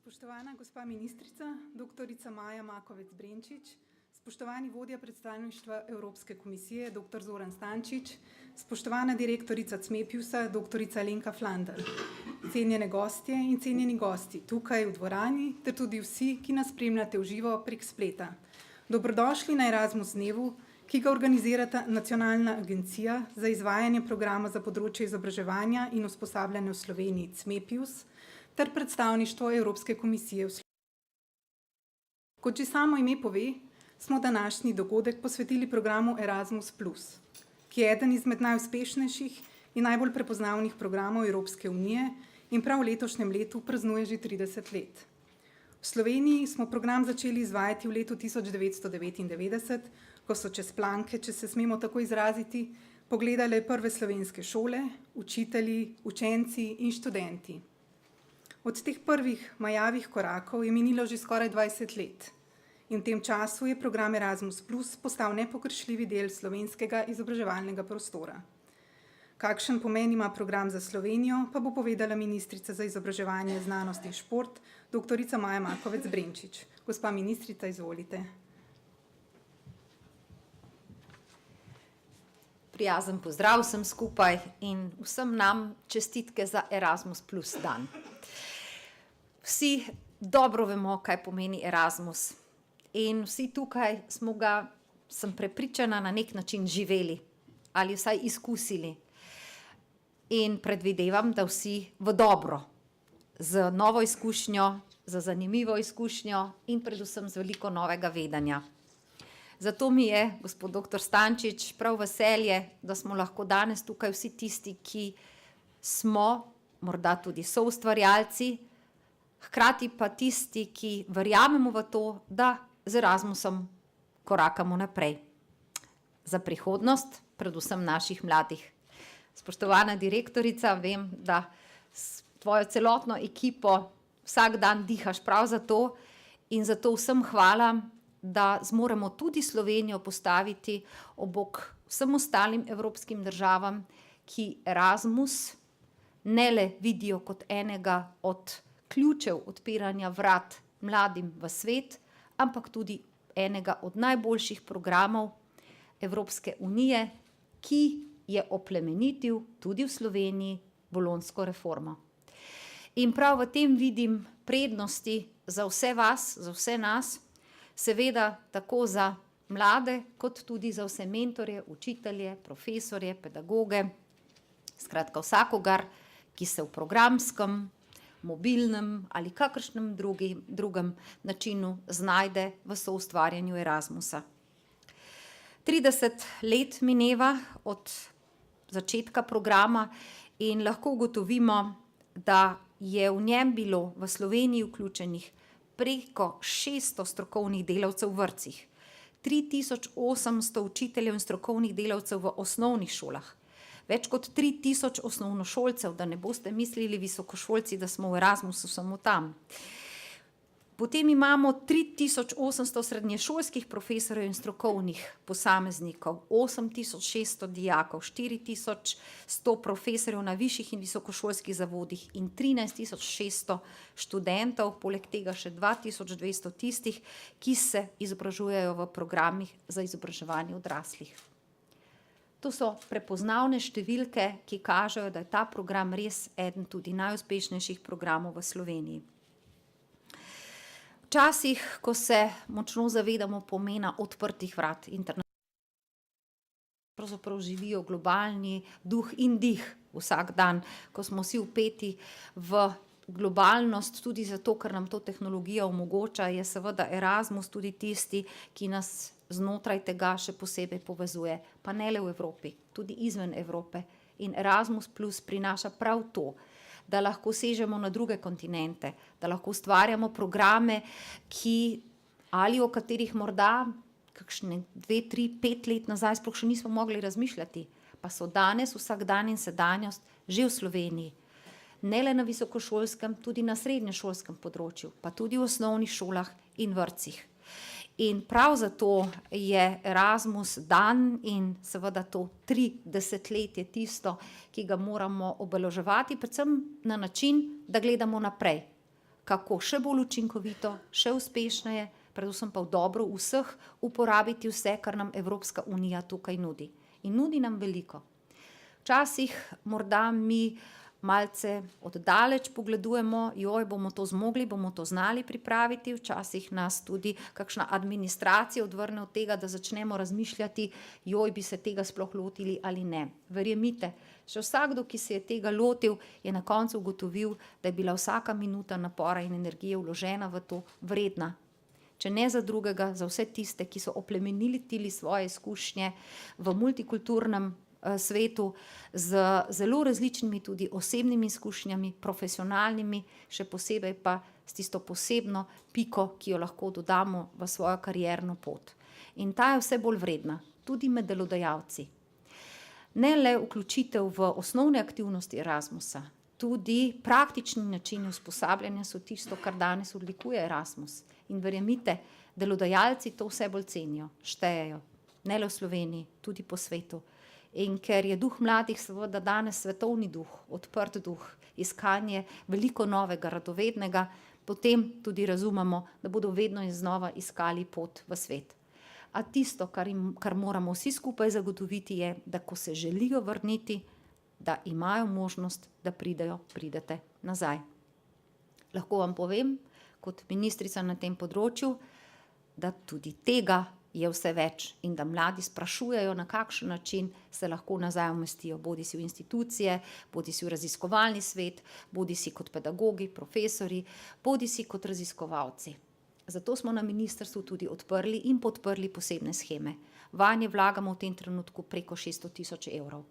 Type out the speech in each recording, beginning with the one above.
Spoštovana gospa ministrica, doktorica Maja Makovec Brenčič, spoštovani vodja predstavništva Evropske komisije, dr. Zoran Stančič, spoštovana direktorica CMEPIUS-a, doktorica Alenka Flander, cenjene gostje in cenjeni gosti tukaj v dvorani, ter tudi vsi, ki nas spremljate v živo prek spleta. Dobrodošli na Erasmus dnevu, ki ga organizirata Nacionalna agencija za izvajanje programa za področje izobraževanja in usposabljanja v Sloveniji CMEPIUS ter predstavništvo Evropske komisije v Sloveniji. Kot že samo ime pove, smo današnji dogodek posvetili programu Erasmus+, ki je eden izmed najuspešnejših in najbolj prepoznavnih programov Evropske unije in prav v letošnjem letu praznuje že 30 let. V Sloveniji smo program začeli izvajati v letu 1999, ko so čez planke, če se smemo tako izraziti, pogledale prve slovenske šole, učitelji, učenci in študenti. Od teh prvih majavih korakov je minilo že skoraj 20 let in v tem času je program Erasmus+ postal nepogrešljivi del slovenskega izobraževalnega prostora. Kakšen pomen ima program za Slovenijo, pa bo povedala ministrica za izobraževanje, znanost in šport, doktorica Maja Makovec Brenčič. Gospa ministrica, izvolite. Prijazen pozdrav vsem skupaj in vsem nam čestitke za Erasmus+ dan. Vsi dobro vemo, kaj pomeni Erasmus in vsi tukaj smo ga, sem prepričana, na nek način živeli ali vsaj izkusili. In predvidevam, da vsi v dobro, z novo izkušnjo, z zanimivo izkušnjo in predvsem z veliko novega vedenja. Zato mi je, gospod dr. Stančič, prav veselje, da smo lahko danes tukaj vsi tisti, ki smo morda tudi soustvarjalci, hkrati pa tisti, ki verjamemo v to, da z Erasmusom korakamo naprej. Za prihodnost, predvsem naših mladih. Spoštovana direktorica, vem, da s tvojo celotno ekipo vsak dan dihaš prav za to in zato vsem hvala, da zmoremo tudi Slovenijo postaviti ob bok vsem ostalim evropskim državam, ki Erasmus ne le vidijo kot enega od ključev odpiranja vrat mladim v svet, ampak tudi enega od najboljših programov Evropske unije, ki je oplemenitil tudi v Sloveniji bolonjsko reformo. In prav v tem vidim prednosti za vse vas, za vse nas, seveda tako za mlade, kot tudi za vse mentorje, učitelje, profesorje, pedagoge, skratka vsakogar, ki se v programskem, mobilnem ali kakršnem drugem načinu znajde v soustvarjanju Erasmusa. 30 let mineva od začetka programa in lahko ugotovimo, da je v njem bilo v Sloveniji vključenih preko 600 strokovnih delavcev v vrtcih, 3800 učiteljev in strokovnih delavcev v osnovnih šolah, več kot 3000 osnovnošolcev, da ne boste mislili visokošolci, da smo v Erasmusu samo tam. Potem imamo 3800 srednješolskih profesorjev in strokovnih posameznikov, 8600 dijakov, 4100 profesorjev na višjih in visokošolskih zavodih in 13600 študentov, poleg tega še 2200 tistih, ki se izobražujejo v programih za izobraževanje odraslih. To so prepoznavne številke, ki kažejo, da je ta program res eden tudi najuspešnejših programov v Sloveniji. Včasih, ko se močno zavedamo pomena odprtih vrat, pravzaprav živijo globalni duh in dih vsak dan, ko smo vsi vpeti v globalnost, tudi zato, ker nam to tehnologija omogoča, je seveda Erasmus tudi tisti, ki nas znotraj tega še posebej povezuje, pa ne le v Evropi, tudi izven Evrope. In Erasmus+ prinaša prav to, da lahko sežemo na druge kontinente, da lahko ustvarjamo programe, ki ali o katerih morda kakšne 2, 3, 5 let nazaj sploh še nismo mogli razmišljati, pa so danes vsak dan in sedanjost že v Sloveniji. Ne le na visokošolskem, tudi na srednješolskem področju, pa tudi v osnovnih šolah in vrtcih. In prav zato je Erasmus dan in seveda to 30 let je tisto, ki ga moramo obeleževati, predvsem na način, da gledamo naprej. kako še bolj učinkovito, še uspešneje, predvsem pa v dobro vseh uporabiti vse, kar nam Evropska unija tukaj nudi. In nudi nam veliko. Včasih morda mi malce oddaleč pogledujemo, joj, bomo to zmogli, bomo to znali pripraviti, včasih nas tudi kakšna administracija odvrne od tega, da začnemo razmišljati, joj, bi se tega sploh lotili ali ne. Verjemite, še vsakdo, ki se je tega lotil, je na koncu ugotovil, da je bila vsaka minuta napora in energije vložena v to vredna. Če ne za drugega, za vse tiste, ki so oplemenitili svoje izkušnje v multikulturnem svetu z zelo različnimi tudi osebnimi izkušnjami, profesionalnimi, še posebej pa s tisto posebno piko, ki jo lahko dodamo v svojo karierno pot. In ta je vse bolj vredna, tudi med delodajalci. Ne le vključitev v osnovne aktivnosti Erasmusa, tudi praktični načini usposabljanja so tisto, kar danes odlikuje Erasmus. In verjemite, delodajalci to vse bolj cenijo, štejejo, ne le v Sloveniji, tudi po svetu. In ker je duh mladih seveda danes svetovni duh, odprt duh, iskanje veliko novega, radovednega, potem tudi razumemo, da bodo vedno in znova iskali pot v svet. A tisto, kar moramo vsi skupaj zagotoviti, je, da ko se želijo vrniti, da imajo možnost, da pridete nazaj. Lahko vam povem, kot ministrica na tem področju, da tudi tega je vse več in da mladi sprašujejo, na kakšen način se lahko nazaj umestijo, bodisi v institucije, bodisi v raziskovalni svet, bodisi kot pedagogi, profesori, bodisi kot raziskovalci. Zato smo na ministrstvu tudi odprli in podprli posebne sheme. Vanje vlagamo v tem trenutku preko 600 000 evrov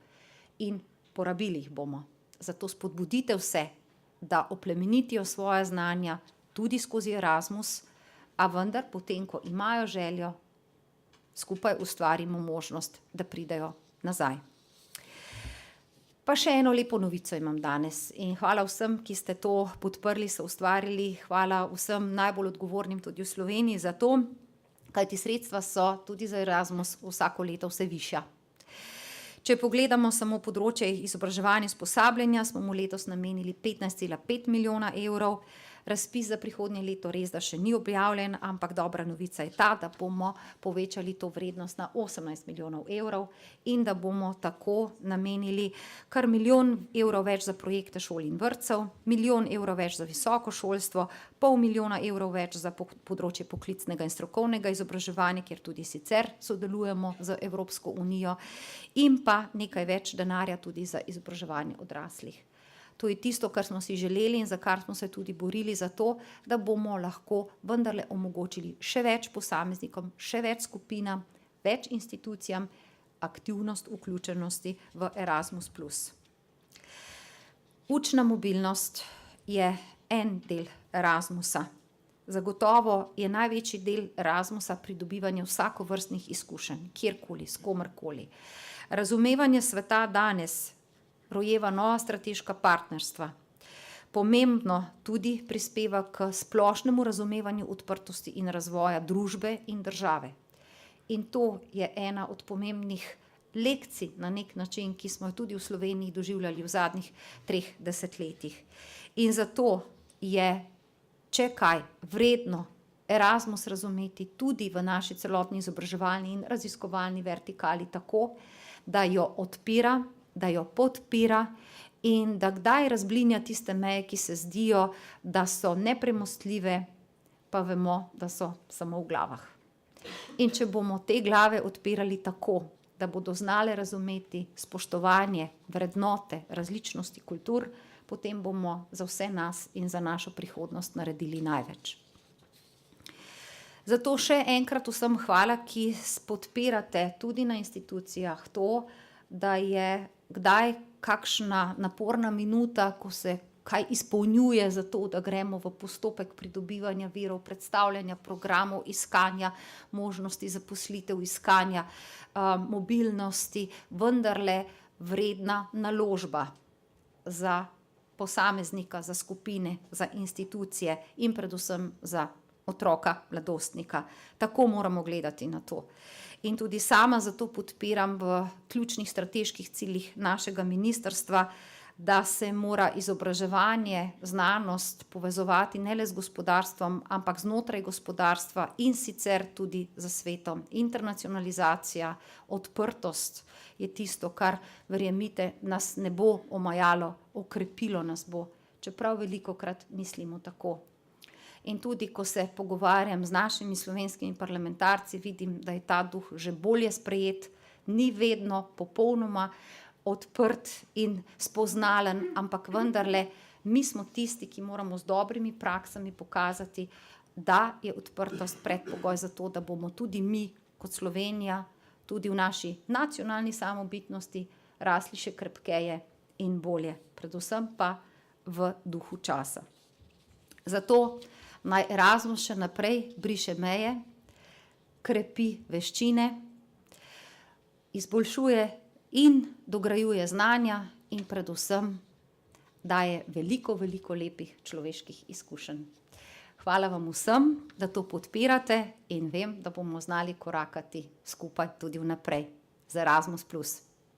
in porabili jih bomo. Zato spodbudite vse, da oplemenitijo svoja znanja tudi skozi Erasmus, a vendar potem, ko imajo željo, skupaj ustvarimo možnost, da pridejo nazaj. Pa še eno lepo novico imam danes in hvala vsem, ki ste to podprli, so ustvarili, hvala vsem najbolj odgovornim tudi v Sloveniji za to, kajti sredstva so tudi za Erasmus vsako leto vse višja. Če pogledamo samo področje izobraževanja in usposabljanja, smo mu letos namenili 15,5 milijona evrov. Razpis za prihodnje leto res da še ni objavljen, ampak dobra novica je ta, da bomo povečali to vrednost na 18 milijonov evrov in da bomo tako namenili kar 1 milijon evrov več za projekte šol in vrtcev, 1 milijon evrov več za visoko šolstvo, 0,5 milijona evrov več za področje poklicnega in strokovnega izobraževanja, kjer tudi sicer sodelujemo z Evropsko unijo, in pa nekaj več denarja tudi za izobraževanje odraslih. To je tisto, kar smo si želeli in za kar smo se tudi borili za to, da bomo lahko vendarle omogočili še več posameznikom, še več skupinam, več institucijam aktivnost vključenosti v Erasmus+. Učna mobilnost je en del Erasmusa. Zagotovo je največji del Erasmusa pridobivanje vsakovrstnih izkušenj, kjerkoli, s komerkoli. Razumevanje sveta danes rojeva nova strateška partnerstva. Pomembno tudi prispeva k splošnemu razumevanju odprtosti in razvoja družbe in države. In to je ena od pomembnih lekcij na nek način, ki smo jo tudi v Sloveniji doživljali v zadnjih 3 desetletjih. In zato je, če kaj, vredno Erasmus razumeti tudi v naši celotni izobraževalni in raziskovalni vertikali tako, da jo odpira, da jo podpira in da kdaj razblinja tiste meje, ki se zdijo, da so nepremostljive, pa vemo, da so samo v glavah. In če bomo te glave odpirali tako, da bodo znale razumeti spoštovanje, vrednote, različnosti kultur, potem bomo za vse nas in za našo prihodnost naredili največ. Zato še enkrat vsem hvala, ki podpirate tudi na institucijah to, da je kdaj kakšna naporna minuta, ko se kaj izpolnjuje za to, da gremo v postopek pridobivanja virov, predstavljanja programov, iskanja možnosti zaposlitev, iskanja mobilnosti, vendarle vredna naložba za posameznika, za skupine, za institucije in predvsem za otroka, mladostnika. Tako moramo gledati na to. In tudi sama zato podpiram v ključnih strateških ciljih našega ministrstva, da se mora izobraževanje, znanost povezovati ne le z gospodarstvom, ampak znotraj gospodarstva in sicer tudi za svetom. Internacionalizacija, odprtost je tisto, kar, verjemite, nas ne bo omajalo, okrepilo nas bo, čeprav velikokrat mislimo tako. In tudi, ko se pogovarjam z našimi slovenskimi parlamentarci, vidim, da je ta duh že bolje sprejet, ni vedno popolnoma odprt in spoznalen, ampak vendarle mi smo tisti, ki moramo z dobrimi praksami pokazati, da je odprtost predpogoj za to, da bomo tudi mi kot Slovenija, tudi v naši nacionalni samobitnosti rasli še krepkeje in bolje, predvsem pa v duhu časa. Zato naj Erasmus še naprej briše meje, krepi veščine, izboljšuje in dograjuje znanja in predvsem daje veliko, veliko lepih človeških izkušenj. Hvala vam vsem, da to podpirate in vem, da bomo znali korakati skupaj tudi vnaprej z Erasmus+,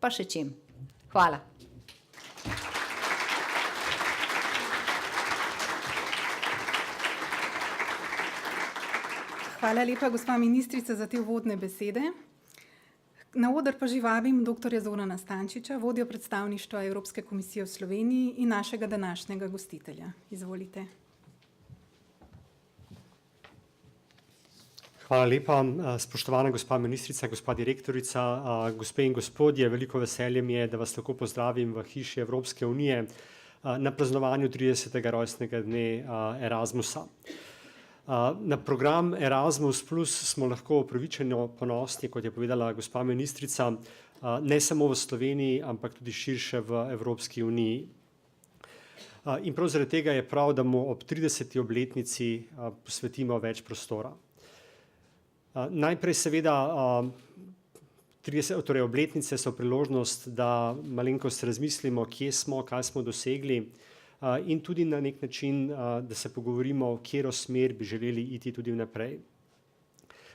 pa še čim. Hvala. Hvala lepa, gospa ministrica, za te uvodne besede. Na oder pa že vabim dr. Zorana Stančiča, vodjo predstavništva Evropske komisije v Sloveniji in našega današnjega gostitelja. Izvolite. Hvala lepa, spoštovana gospa ministrica, gospa direktorica, gospe in gospodje, veliko veselje mi je, da vas tako pozdravim v hiši Evropske unije na praznovanju 30. rojstnega dne Erasmusa. Na program Erasmus Plus smo lahko upravičeno ponosni, kot je povedala gospa ministrica, ne samo v Sloveniji, ampak tudi širše v Evropski uniji. In prav zaradi tega je prav, da mu ob 30. obletnici posvetimo več prostora. Najprej seveda, torej obletnice so priložnost, da malenkost razmislimo, kje smo, kaj smo dosegli, in tudi na nek način, da se pogovorimo, v katero smer bi želeli iti tudi vnaprej.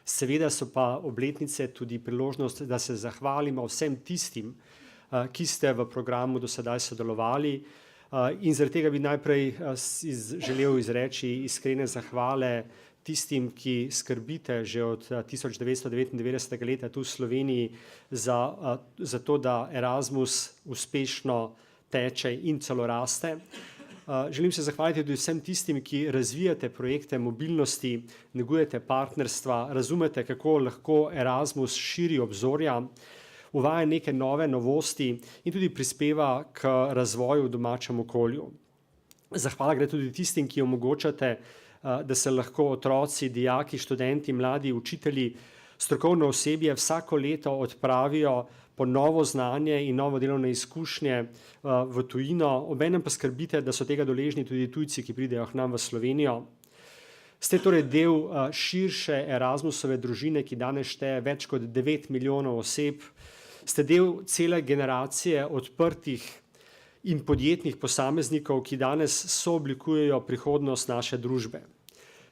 Seveda so pa obletnice tudi priložnost, da se zahvalimo vsem tistim, ki ste v programu do sedaj sodelovali, in zaradi tega bi najprej želel izreči iskrene zahvale tistim, ki skrbite že od 1999. leta tu v Sloveniji za to, da Erasmus uspešno teče in celo raste. Želim se zahvaliti tudi vsem tistim, ki razvijate projekte mobilnosti, negujete partnerstva, razumete, kako lahko Erasmus širi obzorja, uvaja neke nove novosti in tudi prispeva k razvoju v domačem okolju. Zahvala gre tudi tistim, ki omogočate, da se lahko otroci, dijaki, študenti, mladi, učitelji, strokovno osebje vsako leto odpravijo po novo znanje in novo delovne izkušnje v tujino, obenem pa skrbite, da so tega deležni tudi tujci, ki pridejo k nam v Slovenijo. Ste torej del širše Erasmusove družine, ki danes šteje več kot 9 milijonov oseb. Ste del cele generacije odprtih in podjetnih posameznikov, ki danes sooblikujejo prihodnost naše družbe.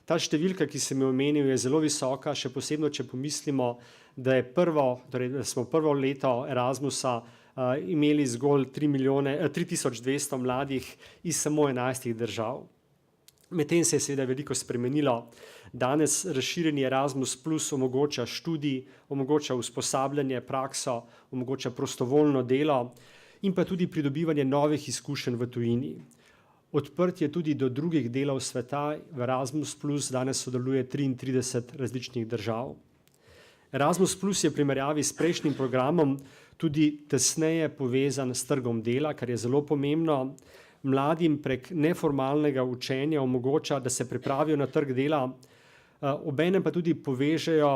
Ta številka, ki sem jo omenil, je zelo visoka, še posebno, če pomislimo, da smo prvo leto Erasmusa imeli zgolj 3200 mladih iz samo 11 držav. Medtem se je seveda veliko spremenilo. Danes razširjeni Erasmus Plus omogoča študij, omogoča usposabljanje, prakso, omogoča prostovoljno delo in pa tudi pridobivanje novih izkušenj v tujini. Odprt je tudi do drugih delov sveta, v Erasmus Plus danes sodeluje 33 različnih držav. Erasmus Plus je v primerjavi s prejšnjim programom tudi tesneje povezan s trgom dela, kar je zelo pomembno. Mladim prek neformalnega učenja omogoča, da se pripravijo na trg dela, obenem pa tudi povežejo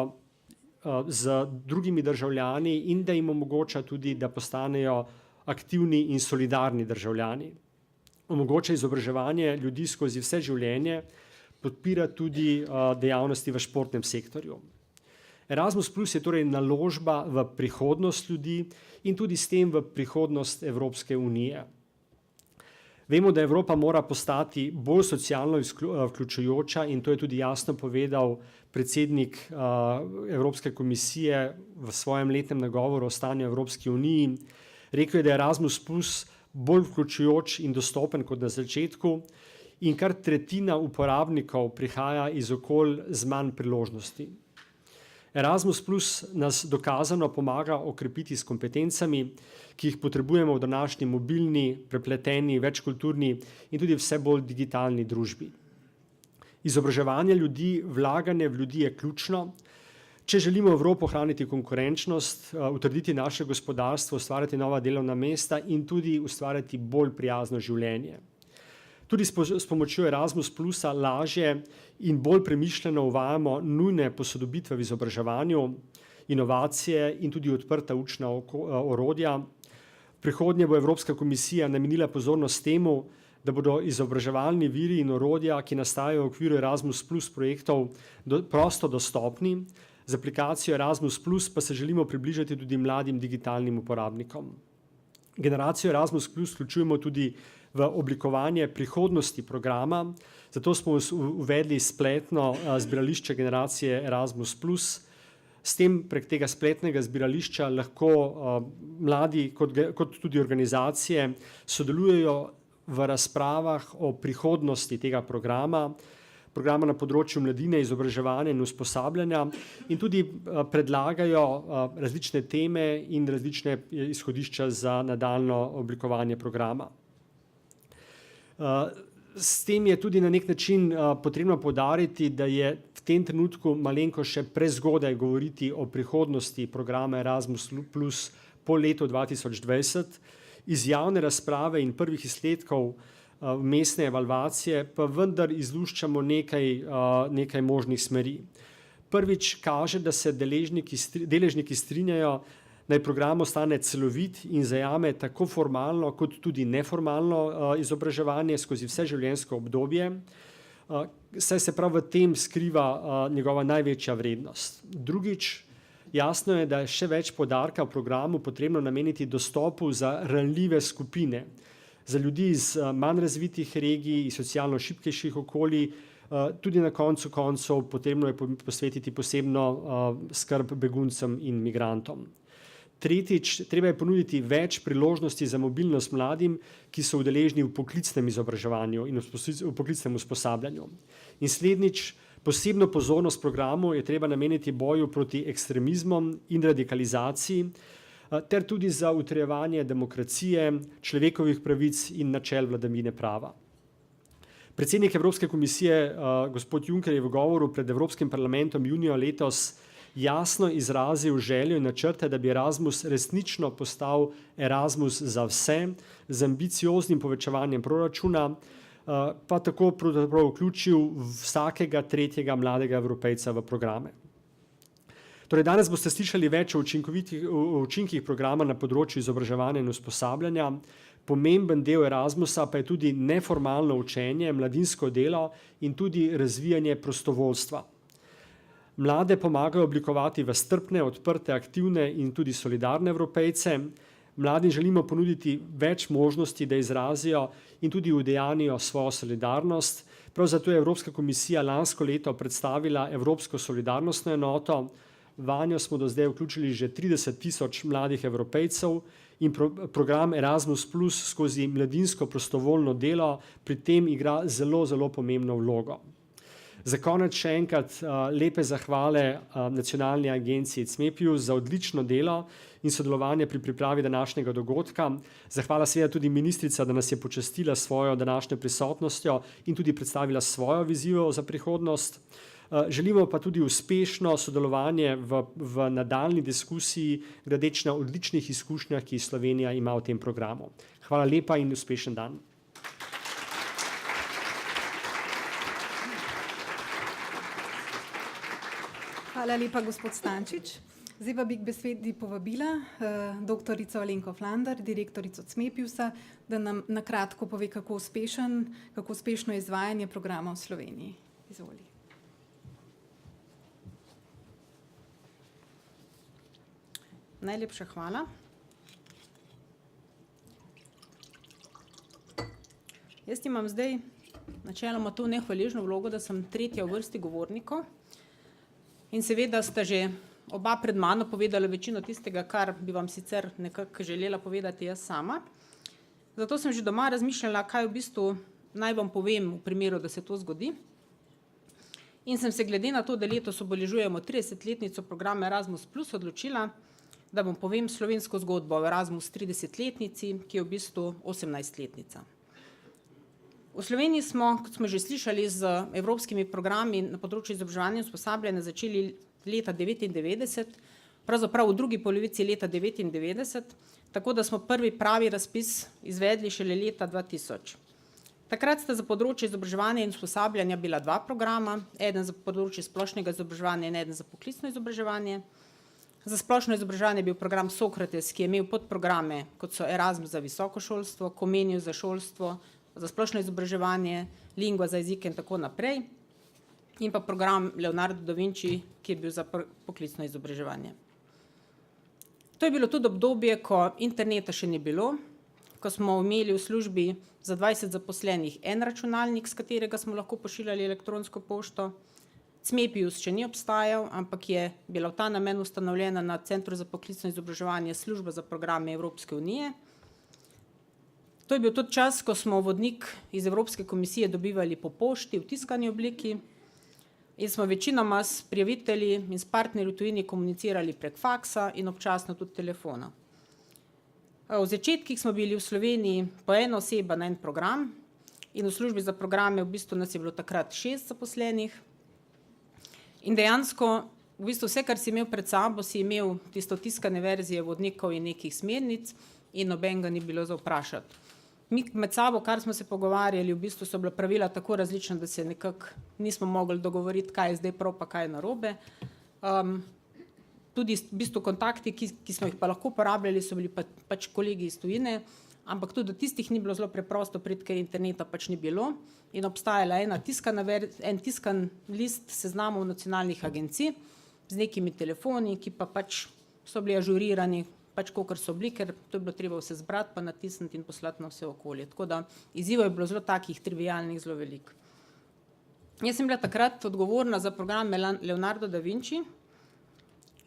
z drugimi državljani in da jim omogoča tudi, da postanejo aktivni in solidarni državljani. Omogoča izobraževanje ljudi skozi vse življenje, podpira tudi dejavnosti v športnem sektorju. Erasmus Plus je torej naložba v prihodnost ljudi in tudi s tem v prihodnost Evropske unije. Vemo, da Evropa mora postati bolj socialno vključujoča in to je tudi jasno povedal predsednik Evropske komisije v svojem letnem nagovoru o stanju Evropski uniji. Rekel je, da Erasmus Plus bolj vključujoč in dostopen kot na začetku in kar tretjina uporabnikov prihaja iz okolj z manj priložnosti. Erasmus Plus nas dokazano pomaga okrepiti s kompetencami, ki jih potrebujemo v današnji mobilni, prepleteni, večkulturni in tudi vse bolj digitalni družbi. Izobraževanje ljudi, vlaganje v ljudi je ključno, če želimo Evropo ohraniti konkurenčnost, utrditi naše gospodarstvo, ustvarjati nova delovna mesta in tudi ustvarjati bolj prijazno življenje. Tudi s pomočjo Erasmus Plusa lažje in bolj premišljeno uvajamo nujne posodobitve v izobraževanju, inovacije in tudi odprta učna orodja. Prihodnje bo Evropska komisija namenila pozornost temu, da bodo izobraževalni viri in orodja, ki nastajajo v okviru Erasmus Plus projektov, prosto dostopni. Z aplikacijo Erasmus Plus pa se želimo približati tudi mladim digitalnim uporabnikom. Generacijo Erasmus Plus vključujemo tudi v oblikovanje prihodnosti programa, zato smo uvedli spletno zbirališče generacije Erasmus Plus. S tem prek tega spletnega zbirališča lahko mladi kot tudi organizacije sodelujejo v razpravah o prihodnosti tega programa na področju mladine, izobraževanja in usposabljanja in tudi predlagajo različne teme in različne izhodišča za nadaljnje oblikovanje programa. S tem je tudi na nek način potrebno poudariti, da je v tem trenutku malenko še prezgodaj govoriti o prihodnosti programa Erasmus Plus po letu 2020. Iz javne razprave in prvih izsledkov vmesne evalvacije pa vendar izluščamo nekaj možnih smeri. Prvič kaže, da se deležniki strinjajo, naj program ostane celovit in zajame tako formalno kot tudi neformalno izobraževanje skozi vse življenjsko obdobje, saj se prav v tem skriva njegova največja vrednost. Drugič, jasno je, da je še več poudarka v programu potrebno nameniti dostopu za ranljive skupine, za ljudi iz manj razvitih regij, iz socialno šibkejših okolij, tudi na koncu koncev potrebno je posvetiti posebno skrb beguncem in migrantom. Tretjič, treba je ponuditi več priložnosti za mobilnost mladim, ki so udeleženi v poklicnem izobraževanju in v poklicnem usposabljanju. In slednjič, posebno pozornost programu je treba nameniti boju proti ekstremizmom in radikalizaciji, ter tudi za utrjevanje demokracije, človekovih pravic in načel vladavine prava. Predsednik Evropske komisije, gospod Juncker, je v govoru pred Evropskim parlamentom junija letos jasno izrazil željo in načrte, da bi Erasmus resnično postal Erasmus za vse, z ambicioznim povečevanjem proračuna, pa tako pravzaprav vključil vsakega tretjega mladega Evropejca v programe. Torej, danes boste slišali več o učinkih programa na področju izobraževanja in usposabljanja. Pomemben del Erasmusa pa je tudi neformalno učenje, mladinsko delo in tudi razvijanje prostovoljstva. Mlade pomagajo oblikovati v strpne, odprte, aktivne in tudi solidarne Evropejce. Mladim želimo ponuditi več možnosti, da izrazijo in tudi udejanijo svojo solidarnost. Prav zato je Evropska komisija lansko leto predstavila Evropsko solidarnostno enoto. Vanjo smo do zdaj vključili že 30.000 mladih Evropejcev in program Erasmus Plus skozi mladinsko prostovoljno delo pri tem igra zelo, zelo pomembno vlogo. Za konec še enkrat lepe zahvale nacionalni agenciji CMEPIUS za odlično delo in sodelovanje pri pripravi današnjega dogodka. Zahvala seveda tudi ministrica, da nas je počastila svojo današnjo prisotnostjo in tudi predstavila svojo vizijo za prihodnost. Želimo pa tudi uspešno sodelovanje v nadaljnji diskusiji gradeč na odličnih izkušnjah, ki Slovenija ima v tem programu. Hvala lepa in uspešen dan. Hvala lepa, gospod Stančič. Zdaj pa bi k besedi povabila doktorico Alenko Flander, direktorico CMEPIUS-a, da nam na kratko pove, kako uspešno je izvajanje programa v Sloveniji. Izvoli. Najlepša hvala. Jaz imam zdaj načeloma to nehvaležno vlogo, da sem tretja v vrsti govornikov. In seveda sta že oba pred mano povedala večino tistega, kar bi vam sicer nekako želela povedati jaz sama. Zato sem že doma razmišljala, kaj v bistvu naj vam povem v primeru, da se to zgodi. In sem se glede na to, da letos obeležujemo 30-letnico programa Erasmus Plus, odločila, da vam povem slovensko zgodbo o Erasmus 30-letnici, ki je v bistvu 18-letnica. V Sloveniji smo, kot smo že slišali, z evropskimi programi na področju izobraževanja in usposabljanja začeli leta 1999, pravzaprav v drugi polovici leta 1999, tako da smo prvi pravi razpis izvedli šele leta 2000. Takrat sta za področje izobraževanja in usposabljanja bila dva programa, eden za področje splošnega izobraževanja in eden za poklicno izobraževanje. Za splošno izobraževanje je bil program Sokrates, ki je imel podprograme, kot so Erasmus za visoko šolstvo, Comenius za šolstvo, za splošno izobraževanje, Lingua za jezike in tako naprej, in pa program Leonardo da Vinci, ki je bil za poklicno izobraževanje. To je bilo tudi obdobje, ko interneta še ni bilo, ko smo imeli v službi za 20 zaposlenih en računalnik, s katerega smo lahko pošiljali elektronsko pošto. Cmepius še ni obstajal, ampak je bila v ta namen ustanovljena na Centru za poklicno izobraževanje služba za programe Evropske unije. To je bil tudi čas, ko smo vodnik iz Evropske komisije dobivali po pošti v tiskani obliki in smo večinoma s prijavitelji in s partnerji v tujini komunicirali prek faksa in občasno tudi telefona. V začetkih smo bili v Sloveniji po ena oseba na en program in v službi za programe v bistvu nas je bilo takrat 6 zaposlenih. In dejansko v bistvu vse, kar si imel pred sabo, si imel tisto tiskane verzije vodnikov in nekih smernic in nobenega ni bilo za vprašati. Mi med sabo, kar smo se pogovarjali, v bistvu so bila pravila tako različna, da se nekako nismo mogli dogovoriti, kaj je zdaj prav, pa kaj je narobe. Tudi v bistvu kontakti, ki smo jih pa lahko uporabljali, so bili pač kolegi iz tujine, ampak tudi do tistih ni bilo zelo preprosto priti, ker interneta pač ni bilo in obstajala en tiskan list seznamov nacionalnih agencij z nekimi telefoni, ki pa pač so bili ažurirani, pač kakor so bili, ker to je bilo treba vse zbrati, pa natisniti in poslati na vse okolje. Tako da izzivov je bilo zelo takih trivialnih, zelo veliko. Jaz sem bila takrat odgovorna za program Leonardo da Vinci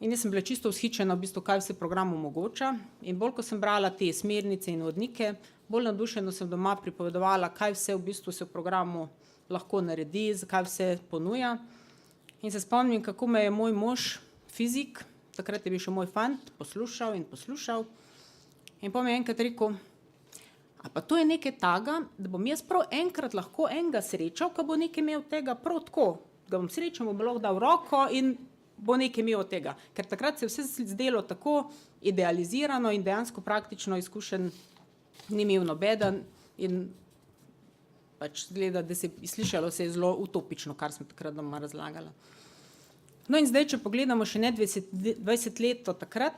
in jaz sem bila čisto vzhičena, v bistvu, kaj vse program omogoča. In bolj, ko sem brala te smernice in vodnike, bolj navdušeno sem doma pripovedovala, kaj vse v bistvu se v programu lahko naredi, kaj vse ponuja. In se spomnim, kako me je moj mož, fizik, takrat je bil še moj fant, poslušal in poslušal. In potem je enkrat rekel, a pa to je nekaj taga, da bom jaz prav enkrat lahko enega srečal, ko bo nekaj imel tega prav tako. Ga bom srečal, mu bo lahko dal roko in bo nekaj imel od tega. Ker takrat se je vse zdelo tako idealizirano in dejansko praktično izkušen ni imel nobeden in pač zgleda, da se je slišalo se je zelo utopično, kar sem takrat doma razlagala. No in zdaj, če pogledamo še ne 20 let od takrat,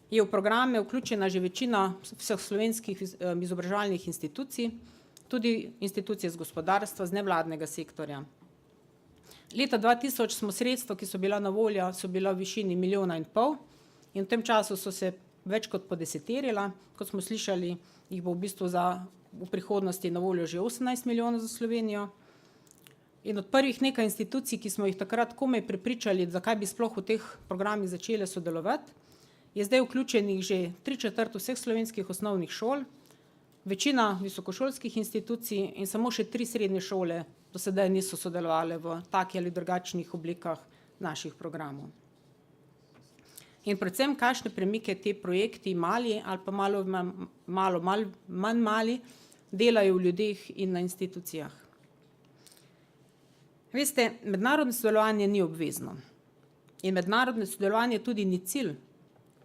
je v programe vključena že večina vseh slovenskih izobraževalnih institucij, tudi institucije z gospodarstva, z nevladnega sektorja. Leta 2000 smo sredstva, ki so bila na voljo, so bila v višini 1,5 milijona in v tem času so se več kot podeseterila, kot smo slišali, jih bo v bistvu v prihodnosti na voljo že 18 milijonov za Slovenijo. In od prvih nekaj institucij, ki smo jih takrat komaj prepričali, zakaj bi sploh v teh programih začele sodelovati, je zdaj vključenih že 3/4 vseh slovenskih osnovnih šol, večina visokošolskih institucij in samo še 3 srednje šole do sedaj niso sodelovali v takih ali drugačnih oblikah naših programov. In predvsem, kakšne premike te projekti mali ali pa malo manj mali delajo v ljudeh in na institucijah. Veste, mednarodno sodelovanje ni obvezno in mednarodno sodelovanje tudi ni cilj,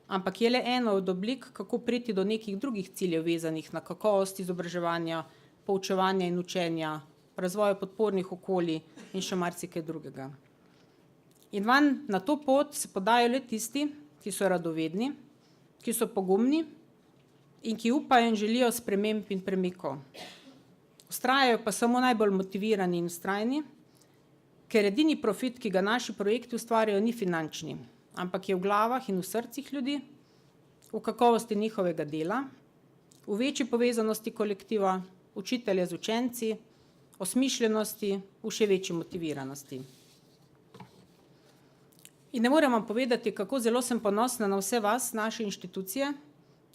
ampak je le ena od oblik, kako priti do nekih drugih ciljev vezanih na kakovost izobraževanja, poučevanja in učenja, razvoja podpornih okolij in še marsikaj drugega. In vanj na to pot se podajo le tisti, ki so radovedni, ki so pogumni in ki upajo in želijo sprememb in premikov. Vztrajajo pa samo najbolj motivirani in vztrajni, ker edini profit, ki ga naši projekti ustvarjajo, ni finančni, ampak je v glavah in v srcih ljudi, v kakovosti njihovega dela, v večji povezanosti kolektiva, učitelja z učenci, osmišljenosti, v še večji motiviranosti. In ne morem vam povedati, kako zelo sem ponosna na vse vas, naše inštitucije,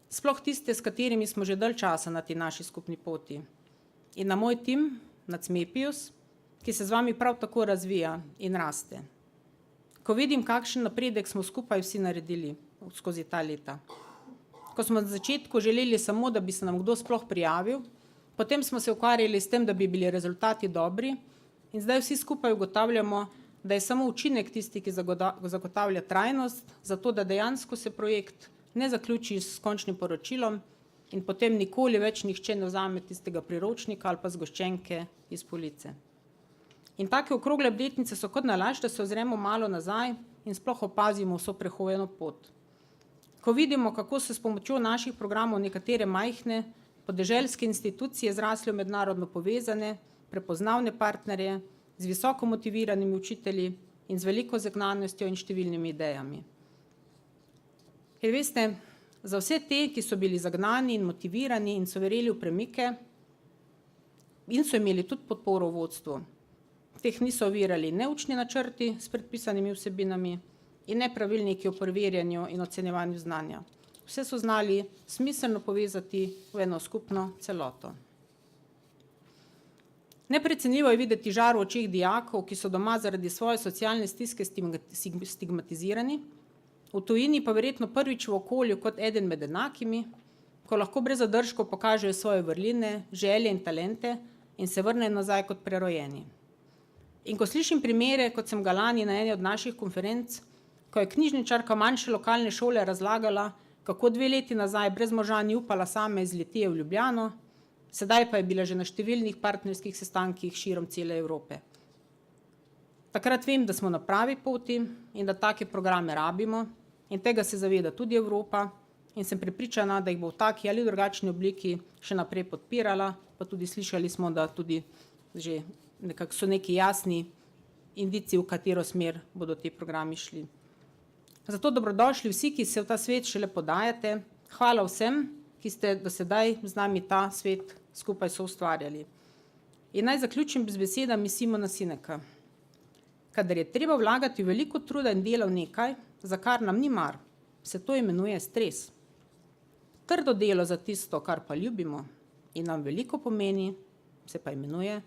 sploh tiste, s katerimi smo že dalj časa na tej naši skupni poti. In na moj tim, na CMEPIUS, ki se z vami prav tako razvija in raste. Ko vidim, kakšen napredek smo skupaj vsi naredili skozi ta leta. Ko smo na začetku želeli samo, da bi se nam kdo sploh prijavil, potem smo se ukvarjali s tem, da bi bili rezultati dobri in zdaj vsi skupaj ugotavljamo, da je samo učinek tisti, ki zagotavlja trajnost, zato da dejansko se projekt ne zaključi s končnim poročilom in potem nikoli več nihče ne vzame tistega priročnika ali pa zgoščenke iz police. In take okrogle obletnice so kot nalašč, da se ozremo malo nazaj in sploh opazimo vso prehojeno pot. Ko vidimo, kako so s pomočjo naših programov nekatere majhne, podeželske institucije zrasle v mednarodno povezane, prepoznavne partnerje, z visoko motiviranimi učitelji in z veliko zagnanostjo in številnimi idejami. Ker veste, za vse te, ki so bili zagnani in motivirani in so verjeli v premike in so imeli tudi podporo v vodstvu, teh niso ovirali ne učni načrti s predpisanimi vsebinami in ne pravilniki o preverjanju in ocenjevanju znanja. Vse so znali smiselno povezati v eno skupno celoto. Neprecenljivo je videti žar v očeh dijakov, ki so doma zaradi svoje socialne stiske stigmatizirani, v tujini pa verjetno prvič v okolju kot eden med enakimi, ko lahko brez zadržkov pokažejo svoje vrline, želje in talente in se vrnejo nazaj kot prerojeni. In ko slišim primere, kot sem ga lani na eni od naših konferenc, ko je knjižničarka manjše lokalne šole razlagala, kako 2 leti nazaj brez moža ni upala sama iz Litije v Ljubljano, sedaj pa je bila že na številnih partnerskih sestankih širom cele Evrope. Takrat vem, da smo na pravi poti in da take programe rabimo in tega se zaveda tudi Evropa in sem prepričana, da jih bo v taki ali drugačni obliki še naprej podpirala, pa tudi slišali smo, da tudi že nekako so neki jasni indici, v katero smer bodo ti programi šli. Zato dobrodošli vsi, ki se v ta svet šele podajate. Hvala vsem, ki ste do sedaj z nami ta svet skupaj soustvarjali. In naj zaključim z besedami Simona Sineka. Kadar je treba vlagati veliko truda in dela v nekaj, za kar nam ni mar, se to imenuje stres. Trdo delo za tisto, kar pa ljubimo in nam veliko pomeni, se pa imenuje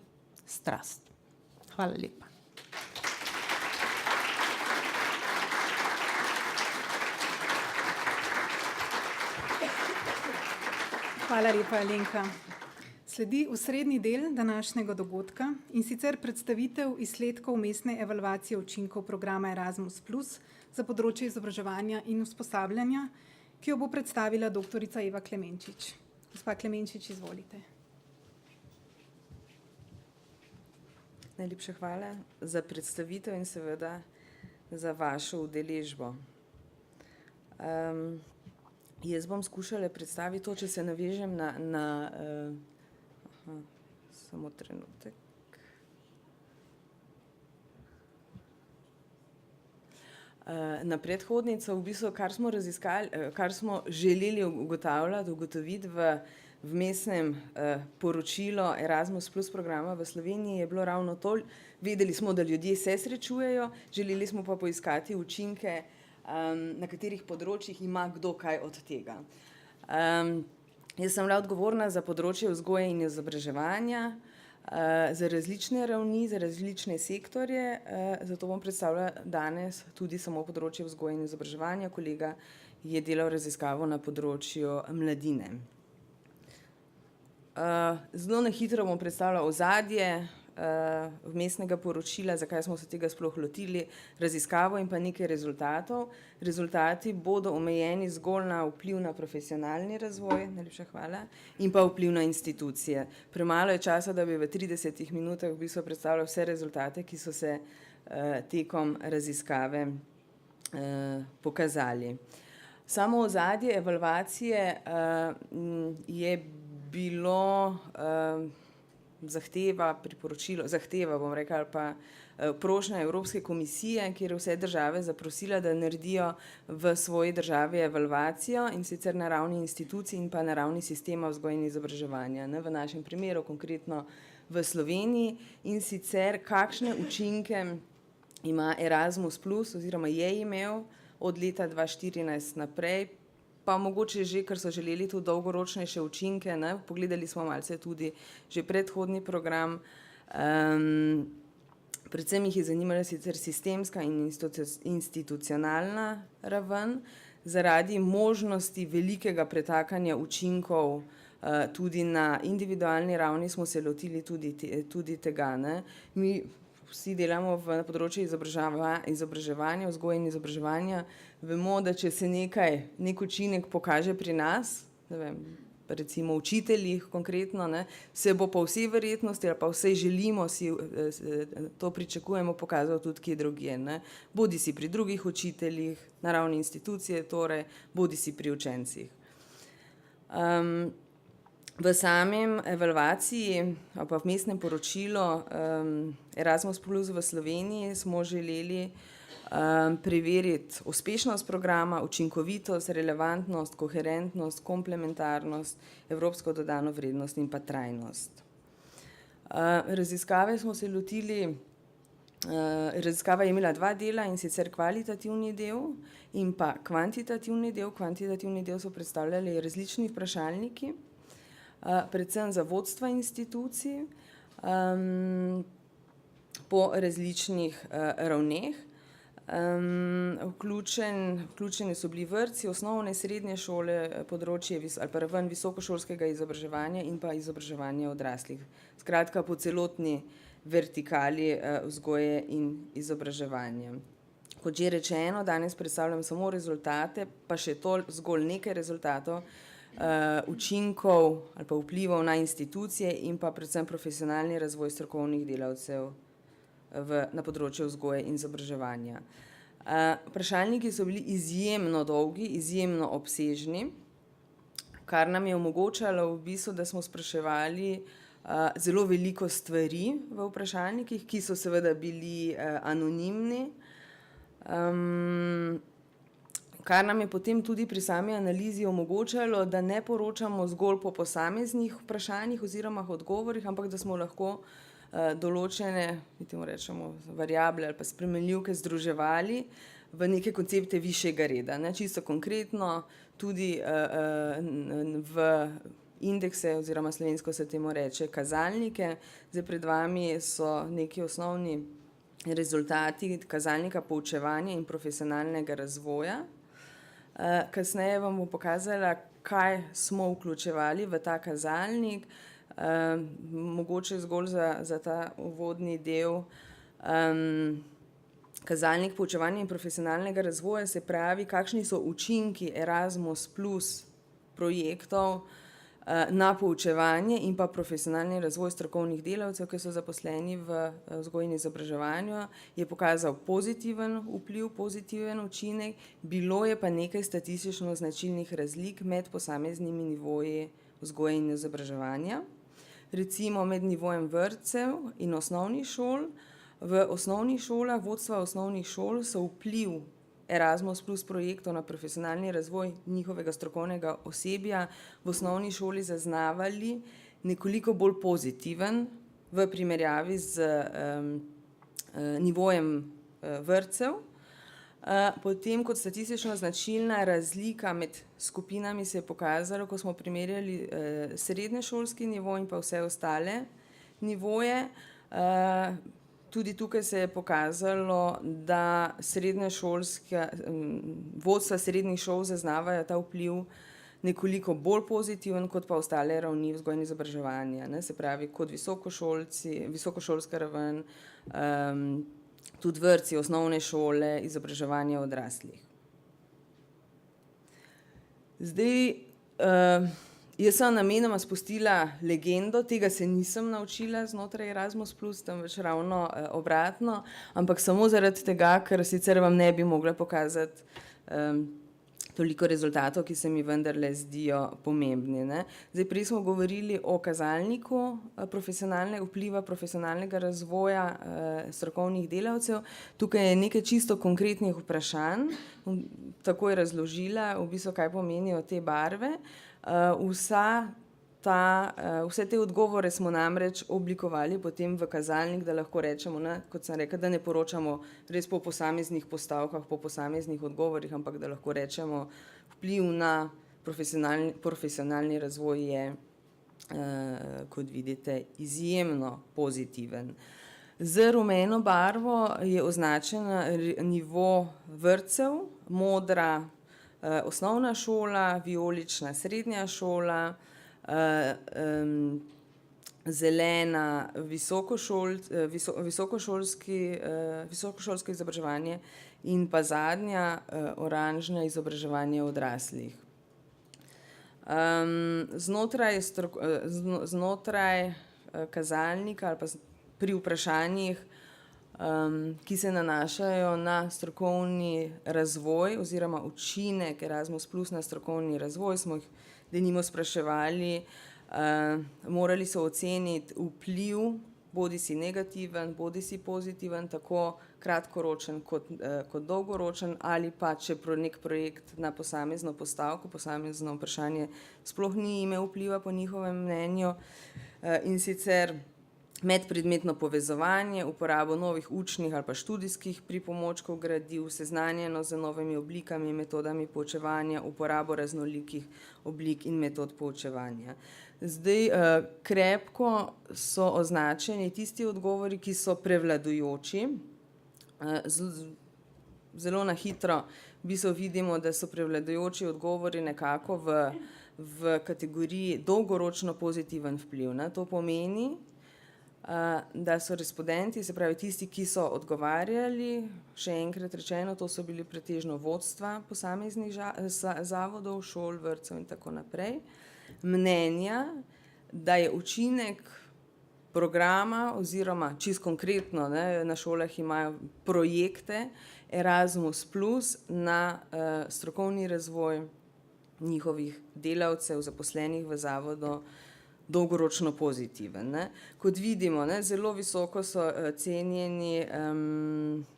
strast. Hvala lepa. Hvala lepa, Alenka. Sledi osrednji del današnjega dogodka in sicer predstavitev izsledkov vmesne evalvacije učinkov programa Erasmus+ za področje izobraževanja in usposabljanja, ki jo bo predstavila doktorica Eva Klemenčič. Gospa Klemenčič, izvolite. Najlepša hvala za predstavitev in seveda za vašo udeležbo. Jaz bom skušala predstaviti to, če se navežem samo trenutek. Na predhodnico, v bistvu, kar smo raziskali, kar smo želeli ugotoviti v vmesnem poročilu Erasmus+ programa v Sloveniji, je bilo ravno to. Vedeli smo, da ljudje se srečujejo, želeli smo pa poiskati učinke, na katerih področjih ima kdo kaj od tega. Jaz sem bila odgovorna za področje vzgoje in izobraževanja, za različne ravni, za različne sektorje, zato bom predstavila danes tudi samo področje vzgoje in izobraževanja. Kolega je delal raziskavo na področju mladine. Zelo na hitro bom predstavila ozadje vmesnega poročila, zakaj smo se tega sploh lotili, raziskavo in pa nekaj rezultatov. Rezultati bodo omejeni zgolj na vpliv na profesionalni razvoj, najlepša hvala, in pa vpliv na institucije. Premalo je časa, da bi v 30 minutah v bistvu predstavila vse rezultate, ki so se tekom raziskave pokazali. Samo ozadje evalvacije je bilo zahteva, bom rekla, ali pa prošnja Evropske komisije, kjer vse države zaprosila, da naredijo v svoji državi evalvacijo, in sicer na ravni institucij in pa na ravni sistema vzgoje in izobraževanja. V našem primeru, konkretno v Sloveniji, in sicer kakšne učinke ima Erasmus+ oziroma je imel od leta 2014 naprej pa mogoče že, ker so želeli tudi dolgoročnejše učinke, ne, pogledali smo malce tudi že predhodni program, predvsem jih je zanimala sicer sistemska in institucionalna raven, zaradi možnosti velikega pretakanja učinkov tudi na individualni ravni smo se lotili tudi tega. Ne. Mi vsi delamo na področju izobraževanja, vzgoje in izobraževanja, vemo, da če se nek učinek pokaže pri nas, ne vem, recimo učiteljih konkretno, ne, se bo po vsej verjetnosti ali pa vsej želimo si, to pričakujemo, pokazal tudi kje drugje. Ne. Bodi si pri drugih učiteljih, na ravni institucije, torej, bodi si pri učencih. V samem evalvaciji ali pa vmesnem poročilu Erasmus Plus v Sloveniji smo želeli preveriti uspešnost programa, učinkovitost, relevantnost, koherentnost, komplementarnost, evropsko dodano vrednost in pa trajnost. Raziskave smo se lotili, raziskava je imela 2 dela, in sicer kvalitativni del in pa kvantitativni del. Kvantitativni del so predstavljali različni vprašalniki, predvsem za vodstva institucij po različnih ravneh. Vključeni so bili vrtci, osnovne, srednje šole, področje ali pa raven visokošolskega izobraževanja in pa izobraževanja odraslih. Skratka, po celotni vertikali vzgoje in izobraževanja. Kot že rečeno, danes predstavljam samo rezultate, pa še to zgolj nekaj rezultatov, učinkov ali pa vplivov na institucije in pa predvsem profesionalni razvoj strokovnih delavcev na področju vzgoje in izobraževanja. Vprašalniki so bili izjemno dolgi, izjemno obsežni, kar nam je omogočalo v bistvu, da smo spraševali zelo veliko stvari v vprašalnikih, ki so seveda bili anonimni, kar nam je potem tudi pri sami analizi omogočalo, da ne poročamo zgolj po posameznih vprašanjih oziroma odgovorih, ampak da smo lahko določene, mi temu rečemo, variable ali pa spremenljivke združevali v neke koncepte višjega reda. Ne. Čisto konkretno tudi v indekse oziroma slovensko se temu reče kazalnike. Zdaj pred vami so neki osnovni rezultati kazalnika poučevanja in profesionalnega razvoja. Kasneje vam bom pokazala, kaj smo vključevali v ta kazalnik, mogoče zgolj za ta uvodni del. Kazalnik poučevanja in profesionalnega razvoja se pravi, kakšni so učinki Erasmus Plus projektov na poučevanje in pa profesionalni razvoj strokovnih delavcev, ki so zaposleni v vzgoji in izobraževanju, je pokazal pozitiven vpliv, pozitiven učinek, bilo je pa nekaj statistično značilnih razlik med posameznimi nivoji vzgoje in izobraževanja. Recimo med nivojem vrtcev in osnovnih šol. V osnovnih šolah, vodstva osnovnih šol so vpliv Erasmus Plus projektov na profesionalni razvoj njihovega strokovnega osebja v osnovni šoli zaznavali nekoliko bolj pozitiven v primerjavi z nivojem vrtcev. Potem kot statistično značilna razlika med skupinami se je pokazalo, ko smo primerjali srednješolski nivo in pa vse ostale nivoje. Tudi tukaj se je pokazalo, da vodstva srednjih šol zaznavajo ta vpliv nekoliko bolj pozitiven kot pa ostale ravni vzgoje in izobraževanja. Ne, se pravi, kot visokošolska raven, tudi vrtci, osnovne šole, izobraževanje odraslih. Zdaj, jaz sem namenoma spustila legendo, tega se nisem naučila znotraj Erasmus Plus, temveč ravno obratno, ampak samo zaradi tega, ker sicer vam ne bi mogla pokazati toliko rezultatov, ki se mi vendarle zdijo pomembni. Ne. Zdaj, prej smo govorili o kazalniku vpliva profesionalnega razvoja strokovnih delavcev. Tukaj je nekaj čisto konkretnih vprašanj, tako je razložila, v bistvu, kaj pomenijo te barve. Vsa vse te odgovore smo namreč oblikovali potem v kazalnik, da lahko rečemo, ne, kot sem rekla, da ne poročamo res po posameznih postavkah, po posameznih odgovorih, ampak da lahko rečemo, vpliv na profesionalni razvoj je, kot vidite, izjemno pozitiven. Z rumeno barvo je označen nivo vrtcev, modra osnovna šola, vijolična srednja šola, zelena visokošolsko izobraževanje in pa zadnja oranžna izobraževanje odraslih. Znotraj kazalnika ali pa pri vprašanjih, ki se nanašajo na strokovni razvoj oziroma učinek Erasmus plus na strokovni razvoj, smo jih denimo spraševali, morali so oceniti vpliv, bodisi negativen, bodisi pozitiven, tako kratkoročen kot dolgoročen, ali pa če nek projekt na posamezno postavko, posamezno vprašanje sploh ni imel vpliva po njihovem mnenju, in sicer medpredmetno povezovanje, uporabo novih učnih ali pa študijskih pripomočkov gradiv, seznanjenost z novimi oblikami, metodami poučevanja, uporabo raznolikih oblik in metod poučevanja. Zdaj, krepko so označeni tisti odgovori, ki so prevladujoči. Zelo na hitro v bistvu vidimo, da so prevladujoči odgovori nekako v kategoriji dolgoročno pozitiven vpliv. To pomeni, da so respondenti, se pravi tisti, ki so odgovarjali, še enkrat rečeno, to so bili pretežno vodstva posameznih zavodov, šol, vrtcev in tako naprej, mnenja, da je učinek programa oziroma čisto konkretno, na šolah imajo projekte Erasmus plus na strokovni razvoj njihovih delavcev, zaposlenih v zavodu, dolgoročno pozitiven. Kot vidimo, zelo visoko so cenjeni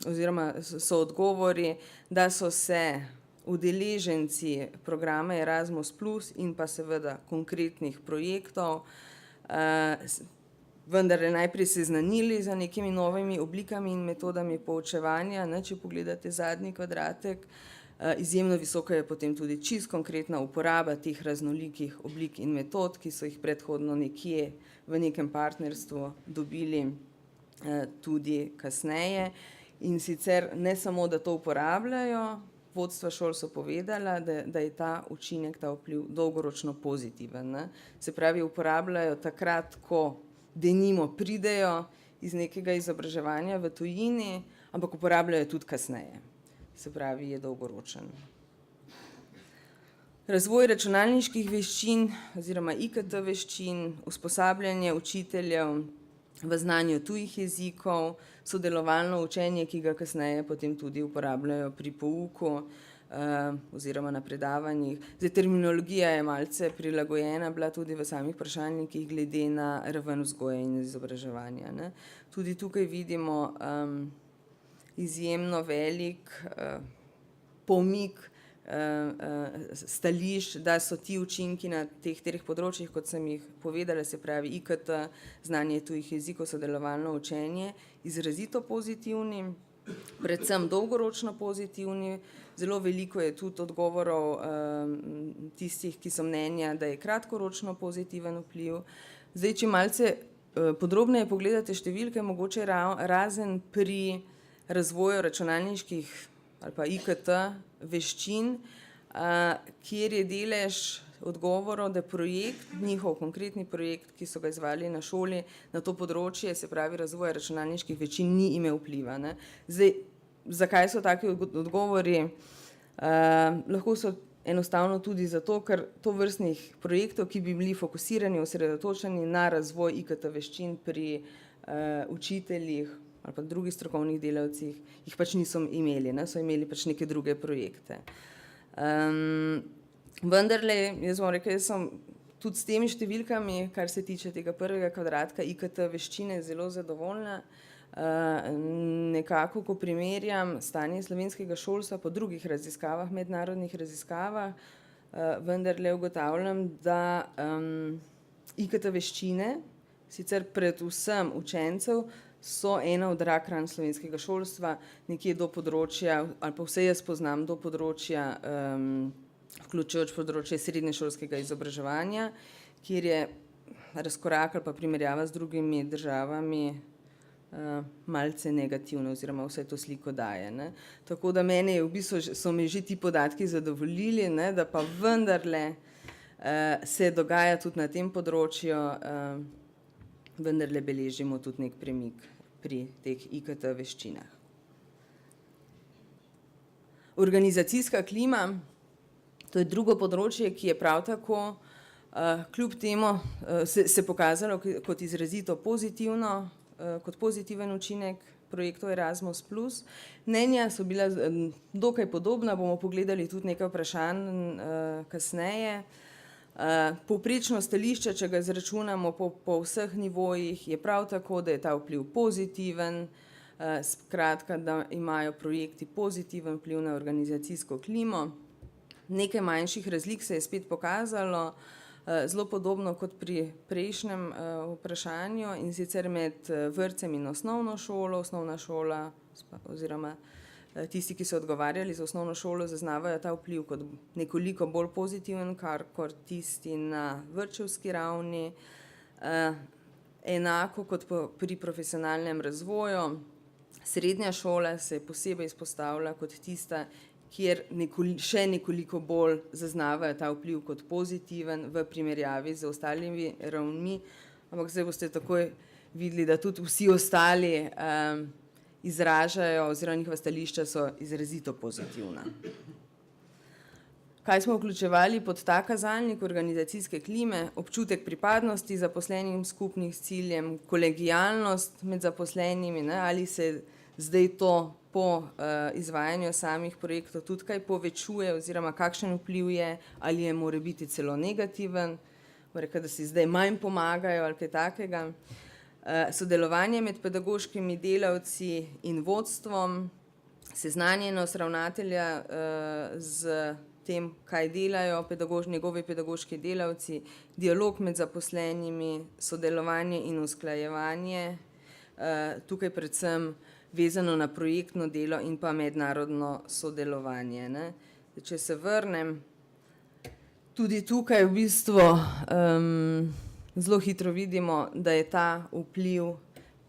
oziroma so odgovori, da so se udeleženci programa Erasmus plus in pa seveda konkretnih projektov vendar najprej seznanili z nekimi novimi oblikami in metodami poučevanja. Če pogledate zadnji kvadratek, izjemno visoka je potem tudi čisto konkretna uporaba teh raznolikih oblik in metod, ki so jih predhodno nekje v nekem partnerstvu dobili tudi kasneje. In sicer ne samo, da to uporabljajo, vodstva šol so povedala, da je ta učinek, ta vpliv dolgoročno pozitiven. Se pravi, uporabljajo takrat, ko denimo pridejo iz nekega izobraževanja v tujini, ampak uporabljajo tudi kasneje. Se pravi, je dolgoročen. Razvoj računalniških veščin oziroma IKT veščin, usposabljanje učiteljev v znanju tujih jezikov, sodelovalno učenje, ki ga kasneje potem tudi uporabljajo pri pouku oziroma na predavanjih. Zdaj, terminologija je malce prilagojena bila tudi v samih vprašalnikih glede na raven vzgoje in izobraževanja. Tudi tukaj vidimo izjemno velik pomik stališč, da so ti učinki na teh treh področjih, kot sem jih povedala, se pravi IKT, znanje tujih jezikov, sodelovalno učenje, izrazito pozitivni, predvsem dolgoročno pozitivni. Zelo veliko je tudi odgovorov tistih, ki so mnenja, da je kratkoročno pozitiven vpliv. Zdaj, če malce podrobneje pogledate številke, mogoče razen pri razvoju računalniških ali pa IKT veščin, kjer je delež odgovorov, da projekt, njihov konkretni projekt, ki so ga izvali na šoli, na to področje, se pravi razvoja računalniških veščin, ni imel vpliva. Zdaj, zakaj so taki odgovori? Lahko so enostavno tudi zato, ker tovrstnih projektov, ki bi bili fokusirani, osredotočeni na razvoj IKT veščin pri učiteljih ali pa drugih strokovnih delavcih, jih pač niso imeli, so imeli pač neke druge projekte. Vendarle, jaz bom rekla, jaz sem tudi s temi številkami, kar se tiče tega prvega kvadratka IKT veščine, zelo zadovoljna. Nekako, ko primerjam stanje slovenskega šolstva po drugih raziskavah, mednarodnih raziskavah, vendarle ugotavljam, da IKT veščine, sicer predvsem učencev, so ena od rak ran slovenskega šolstva, nekje do področja, ali pa vse jaz poznam do področja, vključujoč področje srednješolskega izobraževanja, kjer je razkorak ali pa primerjava z drugimi državami malce negativno oziroma vse to sliko daje. Ne. Tako da mene je v bistvu, so me že ti podatki zadovoljili, ne, da pa vendarle se dogaja tudi na tem področju, vendarle beležimo tudi nek premik pri teh IKT veščinah. Organizacijska klima, to je drugo področje, ki je prav tako kljub temu se pokazalo kot izrazito pozitivno, kot pozitiven učinek projektov Erasmus+. Mnenja so bila dokaj podobna, bomo pogledali tudi nekaj vprašanj kasneje. Povprečno stališče, če ga izračunamo po vseh nivojih, je prav tako, da je ta vpliv pozitiven, skratka, da imajo projekti pozitiven vpliv na organizacijsko klimo. Nekaj manjših razlik se je spet pokazalo, zelo podobno kot pri prejšnjem vprašanju, in sicer med vrtcem in osnovno šolo. Osnovna šola oziroma tisti, ki so odgovarjali za osnovno šolo, zaznavajo ta vpliv kot nekoliko bolj pozitiven, kot tisti na vrtčevski ravni. Enako kot pri profesionalnem razvoju, srednja šola se posebej izpostavlja kot tista, kjer še nekoliko bolj zaznavajo ta vpliv kot pozitiven v primerjavi z ostalimi ravnmi, ampak zdaj boste takoj videli, da tudi vsi ostali izražajo oziroma njihova stališča so izrazito pozitivna. Kaj smo vključevali pod ta kazalnik organizacijske klime? Občutek pripadnosti zaposlenim skupnih s ciljem, kolegialnost med zaposlenimi, ne, ali se zdaj to po izvajanju samih projektov tudi kaj povečuje oziroma kakšen vpliv je, ali je morebiti celo negativen, da si zdaj manj pomagajo ali kaj takega. Sodelovanje med pedagoškimi delavci in vodstvom, seznanjenost ravnatelja z tem, kaj delajo njegovi pedagoški delavci, dialog med zaposlenimi, sodelovanje in usklajevanje, tukaj predvsem vezano na projektno delo in pa mednarodno sodelovanje. Ne. Če se vrnem, tudi tukaj v bistvu zelo hitro vidimo, da je ta vpliv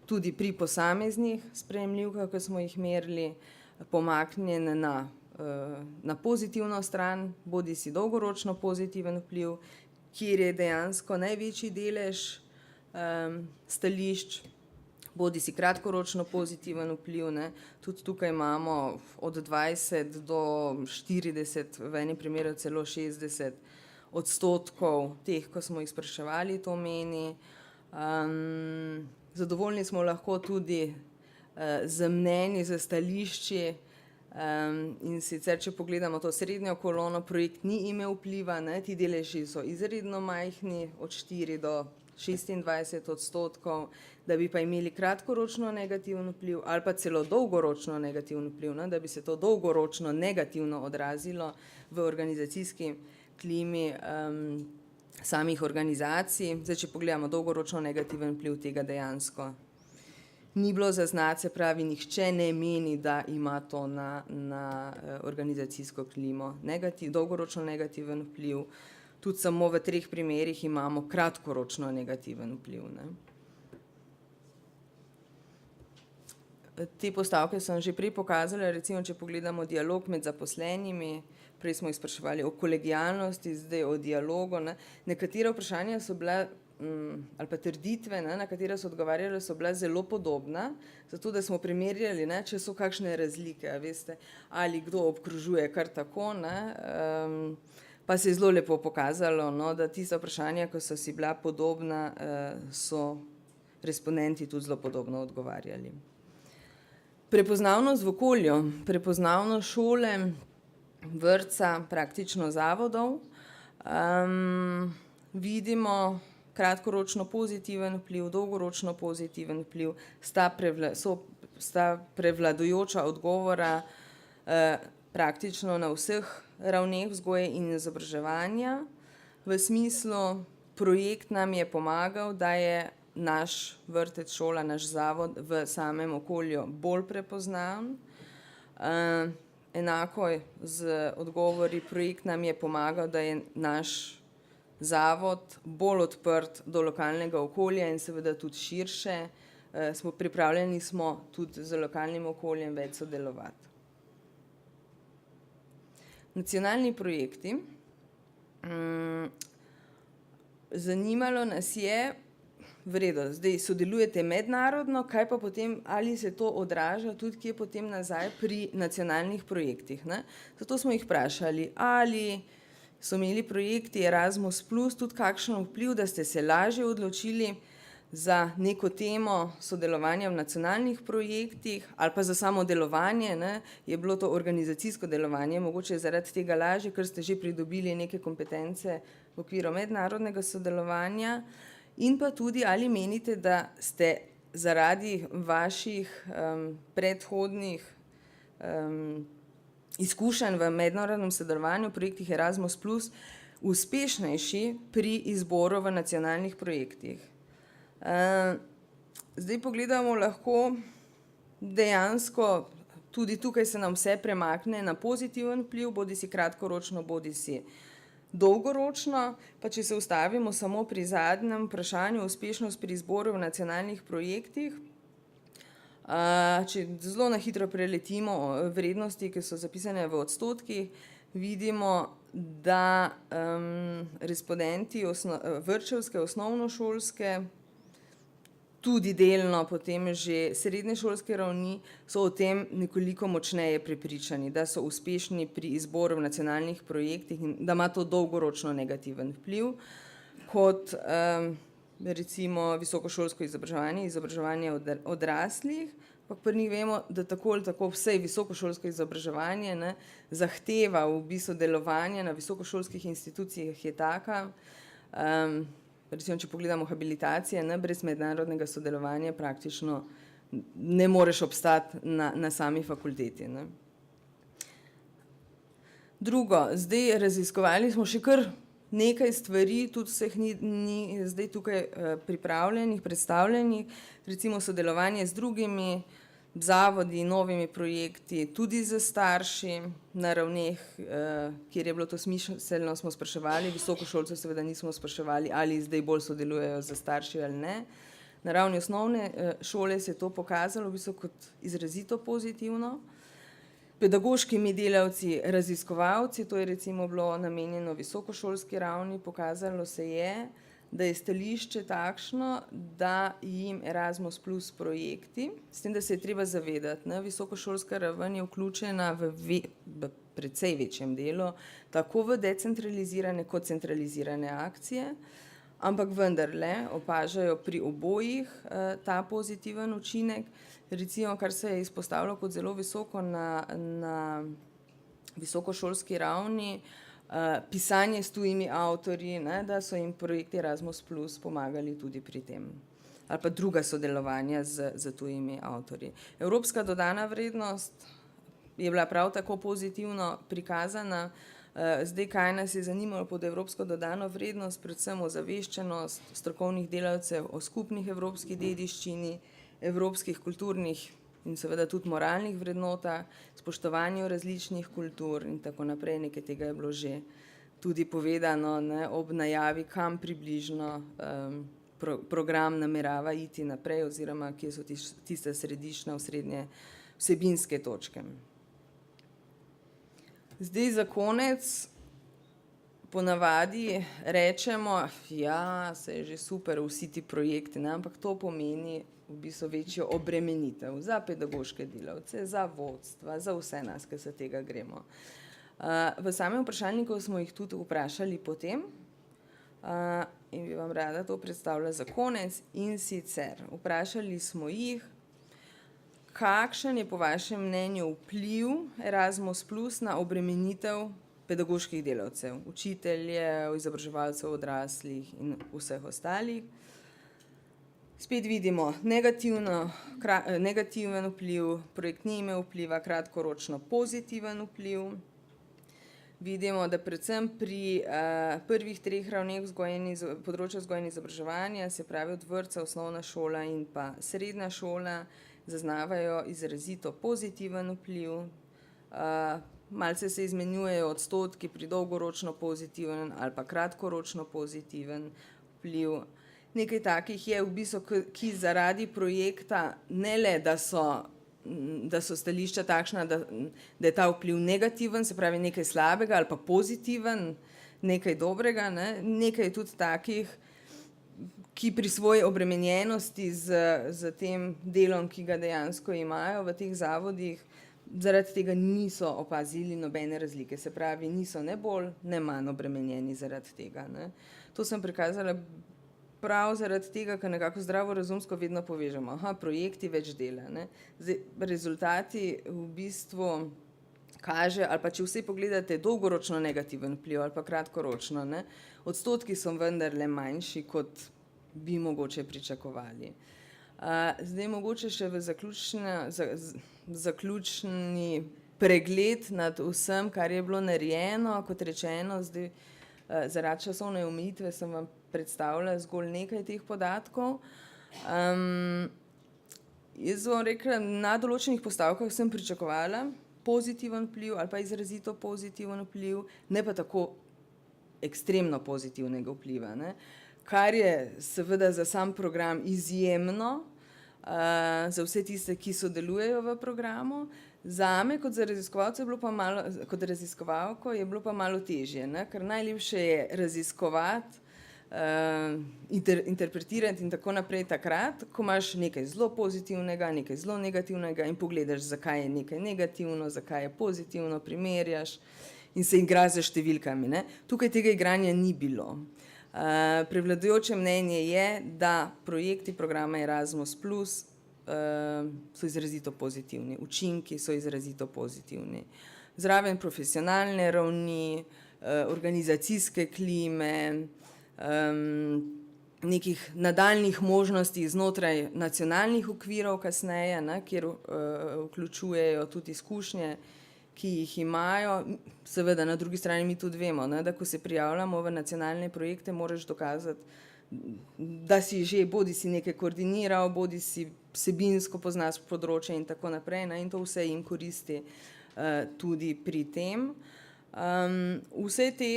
tudi pri posameznih sprejemljivkah, ko smo jih merili, pomaknjen na pozitivno stran, bodisi dolgoročno pozitiven vpliv, kjer je dejansko največji delež stališč, bodisi kratkoročno pozitiven vpliv, ne. Tudi tukaj imamo od 20 do 40, v enem primeru celo 60% teh, ko smo jih spraševali, to meni. Zadovoljni smo lahko tudi z mnenji, z stališči, in sicer, če pogledamo to srednjo kolono, projekt ni imel vpliva, ne, ti deleži so izredno majhni, od 4 do 26%, da bi pa imeli kratkoročno negativen vpliv ali pa celo dolgoročno negativen vpliv, ne, da bi se to dolgoročno negativno odrazilo v organizacijski klimi samih organizacij. Zdaj, če pogledamo dolgoročno negativen vpliv, tega dejansko ni bilo zaznati, se pravi, nihče ne meni, da ima to na organizacijsko klimo dolgoročno negativen vpliv. Tudi samo v 3 primerih imamo kratkoročno negativen vpliv. Ne. Te postavke sem že prej pokazala, recimo, če pogledamo dialog med zaposlenimi, prej smo jih spraševali o kolegialnosti, zdaj o dialogu. Ne. Nekatera vprašanja so bila, ali pa trditve, ne, na katere so odgovarjali, so bila zelo podobna, zato da smo primerjali, ne, če so kakšne razlike, veste, ali kdo obkrožuje kar tako, ne, pa se je zelo lepo pokazalo, no, da tista vprašanja, ko so si bila podobna, so respondenti tudi zelo podobno odgovarjali. Prepoznavnost v okolju, prepoznavnost šole, vrtca, praktično zavodov, vidimo kratkoročno pozitiven vpliv, dolgoročno pozitiven vpliv, sta prevladujoča odgovora praktično na vseh ravneh vzgoje in izobraževanja, v smislu projekt nam je pomagal, da je naš vrtec, šola, naš zavod v samem okolju bolj prepoznan. Enako z odgovori, projekt nam je pomagal, da je naš zavod bolj odprt do lokalnega okolja in seveda tudi širše. Pripravljeni smo tudi z lokalnim okoljem več sodelovati. Nacionalni projekti. Zanimalo nas je, v redu, zdaj sodelujete mednarodno, kaj pa potem, ali se to odraža tudi kje potem nazaj pri nacionalnih projektih, ne? Zato smo jih vprašali, ali so imeli projekti Erasmus Plus tudi kakšen vpliv, da ste se lažje odločili za neko temo sodelovanja v nacionalnih projektih ali pa za samo delovanje, ne? Je bilo to organizacijsko delovanje, mogoče zaradi tega lažje, ker ste že pridobili neke kompetence v okviru mednarodnega sodelovanja. In pa tudi, ali menite, da ste zaradi vaših predhodnih izkušenj v mednarodnem sodelovanju v projektih Erasmus Plus uspešnejši pri izboru v nacionalnih projektih. Zdaj pogledamo lahko dejansko, tudi tukaj se nam vse premakne na pozitiven vpliv, bodisi kratkoročno, bodisi dolgoročno, pa če se ustavimo samo pri zadnjem vprašanju, uspešnost pri izboru v nacionalnih projektih, če zelo na hitro preletimo vrednosti, ki so zapisane v odstotkih, vidimo, da respondenti vrtčevske, osnovnošolske, tudi delno potem že srednješolske ravni so o tem nekoliko močneje prepričani, da so uspešni pri izboru v nacionalnih projektih in da ima to dolgoročno negativen vpliv, kot recimo visokošolsko izobraževanje, izobraževanje odraslih, ampak pri njih vemo, da tako ali tako vse visokošolsko izobraževanje, ne, zahteva v bistvu delovanje na visokošolskih institucijah je taka, recimo, če pogledamo habilitacije, ne, brez mednarodnega sodelovanja praktično ne moreš obstati na sami fakulteti, ne. Drugo, zdaj raziskovali smo še kar nekaj stvari, tudi vseh ni zdaj tukaj pripravljenih, predstavljenih, recimo sodelovanje z drugimi zavodi, novimi projekti, tudi z starši na ravneh, kjer je bilo to smiselno, smo spraševali, visokošolcev seveda nismo spraševali, ali zdaj bolj sodelujejo z starši ali ne. Na ravni osnovne šole se je to pokazalo v bistvu kot izrazito pozitivno. Pedagoškimi delavci, raziskovalci, to je recimo bilo namenjeno visokošolski ravni, pokazalo se je, da je stališče takšno, da jim Erasmus Plus projekti, s tem, da se je treba zavedati, ne, visokošolska raven je vključena v precej večjem delu, tako v decentralizirane kot centralizirane akcije, ampak vendarle opažajo pri obojih ta pozitiven učinek, recimo, kar se je izpostavilo kot zelo visoko na visokošolski ravni, pisanje s tujimi avtorji, ne, da so jim projekti Erasmus Plus pomagali tudi pri tem. Ali pa druga sodelovanja z tujimi avtorji. Evropska dodana vrednost je bila prav tako pozitivno prikazana. Zdaj, kaj nas je zanimalo pod evropsko dodano vrednost, predvsem ozaveščenost strokovnih delavcev o skupnih evropski dediščini, evropskih kulturnih in seveda tudi moralnih vrednotah, spoštovanju različnih kultur in tako naprej. Nekaj tega je bilo že tudi povedano, ne, ob najavi, kam približno program namerava iti naprej oziroma kje so tiste središčne, osrednje vsebinske točke. Zdaj za konec ponavadi rečemo, ja, se je že super, vsi ti projekti, ne, ampak to pomeni v bistvu večjo obremenitev za pedagoške delavce, za vodstva, za vse nas, ki se tega gremo. V samem vprašalniku smo jih tudi vprašali potem in bi vam rada to predstavila za konec, in sicer vprašali smo jih, kakšen je po vašem mnenju vpliv Erasmus Plus na obremenitev pedagoških delavcev, učiteljev, izobraževalcev odraslih in vseh ostalih. Spet vidimo negativen vpliv, projekt ni imel vpliva, kratkoročno pozitiven vpliv. vidimo, da predvsem pri prvih 3 ravneh področja vzgoje in izobraževanja, se pravi od vrtca, osnovna šola in pa srednja šola, zaznavajo izrazito pozitiven vpliv. Malce se izmenjujejo odstotki pri dolgoročno pozitiven ali pa kratkoročno pozitiven vpliv. Nekaj takih je v bistvu, ki zaradi projekta ne le, da so stališča takšna, da je ta vpliv negativen, se pravi nekaj slabega ali pa pozitiven, nekaj dobrega, ne? Nekaj je tudi takih, ki pri svoji obremenjenosti z tem delom, ki ga dejansko imajo v teh zavodih, zaradi tega niso opazili nobene razlike, se pravi, niso ne bolj, ne manj obremenjeni zaradi tega, ne. To sem prikazala prav zaradi tega, ker nekako zdravorazumsko vedno povežemo, projekti več dela, ne. Zdaj, rezultati v bistvu kaže, ali pa če vse pogledate, dolgoročno negativen vpliv ali pa kratkoročno, ne, odstotki so vendarle manjši, kot bi mogoče pričakovali. Zdaj mogoče še v zaključni pregled nad vsem, kar je bilo narejeno, kot rečeno, zdaj zaradi časovne omejitve sem vam predstavila zgolj nekaj teh podatkov. Jaz bom rekla, na določenih postavkah sem pričakovala pozitiven vpliv ali pa izrazito pozitiven vpliv, ne pa tako ekstremno pozitivnega vpliva, ne. Kar je seveda za sam program izjemno, za vse tiste, ki sodelujejo v programu. Zame kot za raziskovalce je bilo pa malo, kot raziskovalko je bilo pa malo težje, ne? Ker najlepše je raziskovati, interpretirati in tako naprej takrat, ko imaš nekaj zelo pozitivnega, nekaj zelo negativnega in pogledaš, zakaj je nekaj negativno, zakaj je pozitivno, primerjaš in se igra z številkami, ne? Tukaj tega igranja ni bilo. Prevladujoče mnenje je, da projekti programa Erasmus Plus so izrazito pozitivni, učinki so izrazito pozitivni. Zraven profesionalne ravni, organizacijske klime, nekih nadaljnih možnosti znotraj nacionalnih okvirov kasneje, ne, kjer vključujejo tudi izkušnje, ki jih imajo. Seveda na drugi strani mi tudi vemo, ne, da ko se prijavljamo v nacionalne projekte, moraš dokazati, da si že bodi si nekaj koordiniral, bodi si vsebinsko poznaš področje in tako naprej, ne, in to vse jim koristi tudi pri tem. Vse te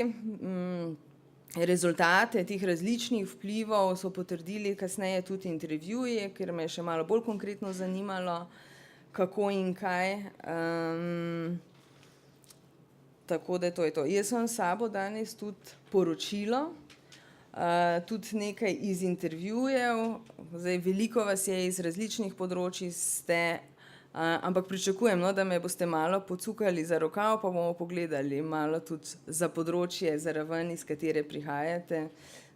rezultate teh različnih vplivov so potrdili kasneje tudi intervjuji, ker me je še malo bolj konkretno zanimalo, kako in kaj. Tako da to je to. Jaz sem s sabo danes tudi poročilo, tudi nekaj iz intervjujev, zdaj veliko vas je iz različnih področij ste, ampak pričakujem, no, da me boste malo pocukali za rokav, pa bomo pogledali malo tudi za področje, za raven, iz katere prihajate,